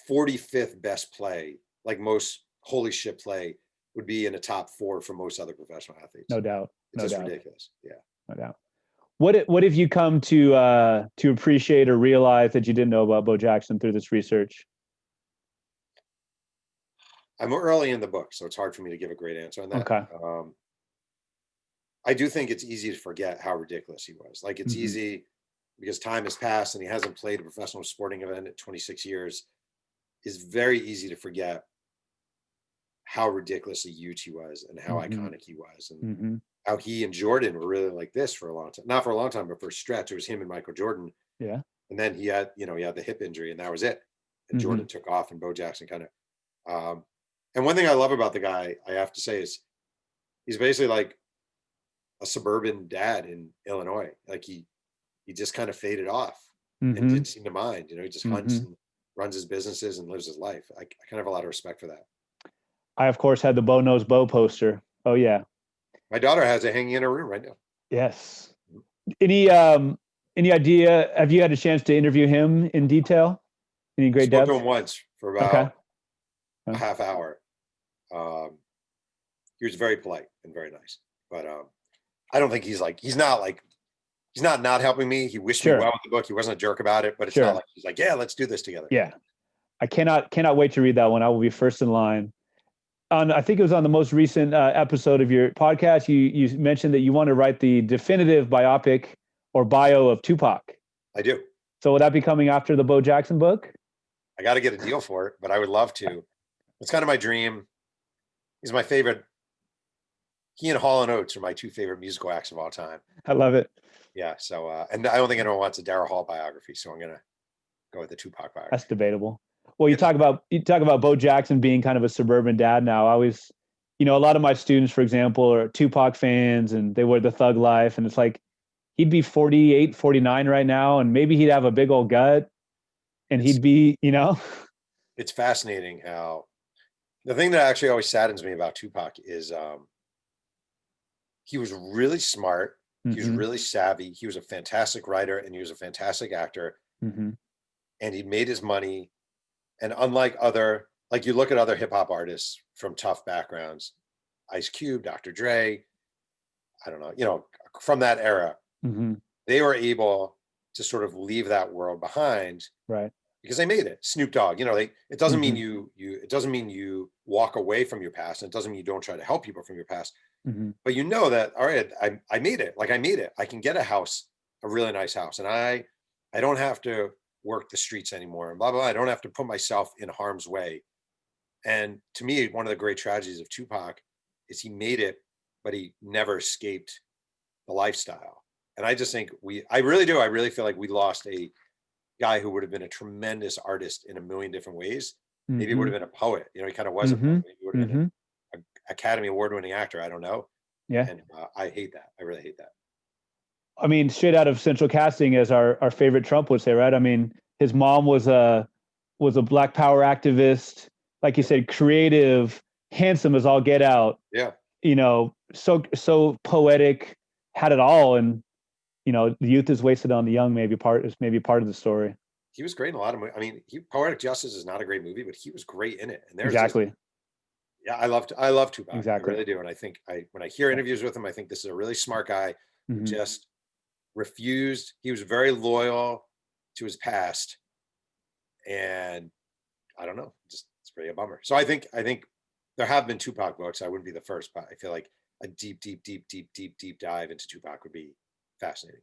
45th best play, like most holy shit play, would be in the top 4 for most other professional athletes. No doubt. It's just ridiculous. Yeah. No doubt. What have you come to appreciate or realize that you didn't know about Bo Jackson through this research? I'm early in the book, so it's hard for me to give a great answer on that. Okay. I do think it's easy to forget how ridiculous he was. Like, it's easy because time has passed and he hasn't played a professional sporting event in 26 years. It's very easy to forget how ridiculously huge he was and how iconic he was, and how he and Jordan were really like this for a long time. Not for a long time, but for a stretch. It was him and Michael Jordan. Yeah. And then he had the hip injury, and that was it. And Jordan took off, and Bo Jackson kind of. And one thing I love about the guy, I have to say, is he's basically like a suburban dad in Illinois. Like he just kind of faded off and didn't seem to mind. He just hunts and runs his businesses and lives his life. I kind of have a lot of respect for that. I, of course, had the Bo Knows Bo poster. Oh, yeah. My daughter has it hanging in her room right now. Yes. Any idea? Have you had a chance to interview him in detail? Any great depth? Spoke to him once for about a half hour. He was very polite and very nice, but I don't think he's not helping me. He wished me well with the book. He wasn't a jerk about it, but it's not like he's like, yeah, let's do this together. Yeah. I cannot wait to read that one. I will be first in line. I think it was on the most recent episode of your podcast. You mentioned that you want to write the definitive biopic or bio of Tupac. I do. So will that be coming after the Bo Jackson book? I got to get a deal for it, but I would love to. It's kind of my dream. He's my favorite. He and Hall & Oates are my 2 favorite musical acts of all time. I love it. Yeah. So, and I don't think anyone wants a Daryl Hall biography, so I'm going to go with the Tupac biography. That's debatable. Well, you talk about Bo Jackson being kind of a suburban dad now. I always, a lot of my students, for example, are Tupac fans and they wear the thug life. And it's like, he'd be 48, 49 right now. And maybe he'd have a big old gut and he'd be, It's fascinating how the thing that actually always saddens me about Tupac is he was really smart. He was really savvy. He was a fantastic writer and he was a fantastic actor. And he made his money. And unlike you look at other hip hop artists from tough backgrounds, Ice Cube, Dr. Dre, I don't know, from that era, they were able to sort of leave that world behind, right? Because they made it. Snoop Dogg, it doesn't mean it doesn't mean you walk away from your past, and it doesn't mean you don't try to help people from your past. But that, all right, I made it. Like I made it. I can get a house, a really nice house, and I don't have to work the streets anymore, and blah, blah, blah. I don't have to put myself in harm's way. And to me, one of the great tragedies of Tupac is he made it, but he never escaped the lifestyle. And I just think I really do. I really feel like we lost a guy who would have been a tremendous artist in a million different ways. Maybe he would have been a poet. He kind of was a poet. Maybe he would have been an Academy Award-winning actor. I don't know. Yeah. And I hate that. I really hate that. I mean, straight out of Central Casting, as our favorite Trump would say, right? I mean, his mom was a Black Power activist, like you said, creative, handsome as all get out. Yeah. So poetic, had it all, and the youth is wasted on the young. Maybe part of the story. He was great in a lot of movies. I mean, Poetic Justice is not a great movie, but he was great in it. And there's exactly. I love Tupac. Exactly. I really do. And I think when I hear interviews with him, I think this is a really smart guy who just refused. He was very loyal to his past, and I don't know, just it's really a bummer. So I think there have been Tupac books. I wouldn't be the first, but I feel like a deep dive into Tupac would be fascinating.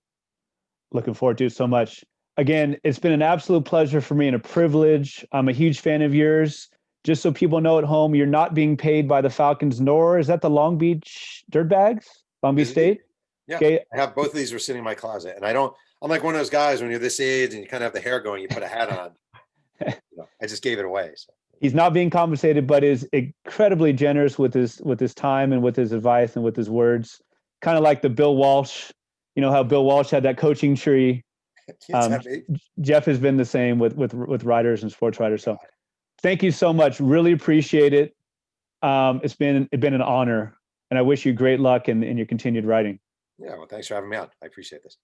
Looking forward to it so much. Again, it's been an absolute pleasure for me and a privilege. I'm a huge fan of yours. Just so people know at home, you're not being paid by the Falcons, nor is that the Long Beach Dirtbags, Long Beach State. Yeah, okay. I have both of these were sitting in my closet, and I'm like one of those guys when you're this age and you kind of have the hair going, you put a hat on. I just gave it away. So. He's not being compensated, but is incredibly generous with his time and with his advice and with his words. Kind of like the Bill Walsh, you know how Bill Walsh had that coaching tree. Jeff has been the same with writers and sports writers. So thank you so much. Really appreciate it. It's been an honor, and I wish you great luck in your continued writing. Yeah, well, thanks for having me on. I appreciate this.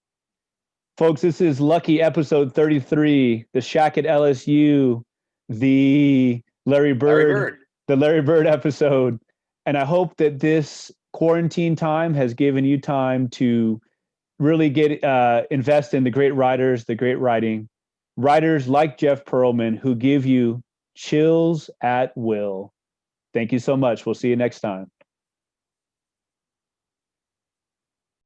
Folks, this is Lucky episode 33, the Shaq at LSU, the Larry Bird episode. And I hope that this quarantine time has given you time to really invest in the great writers, the great writing, writers like Jeff Pearlman who give you chills at will. Thank you so much. We'll see you next time.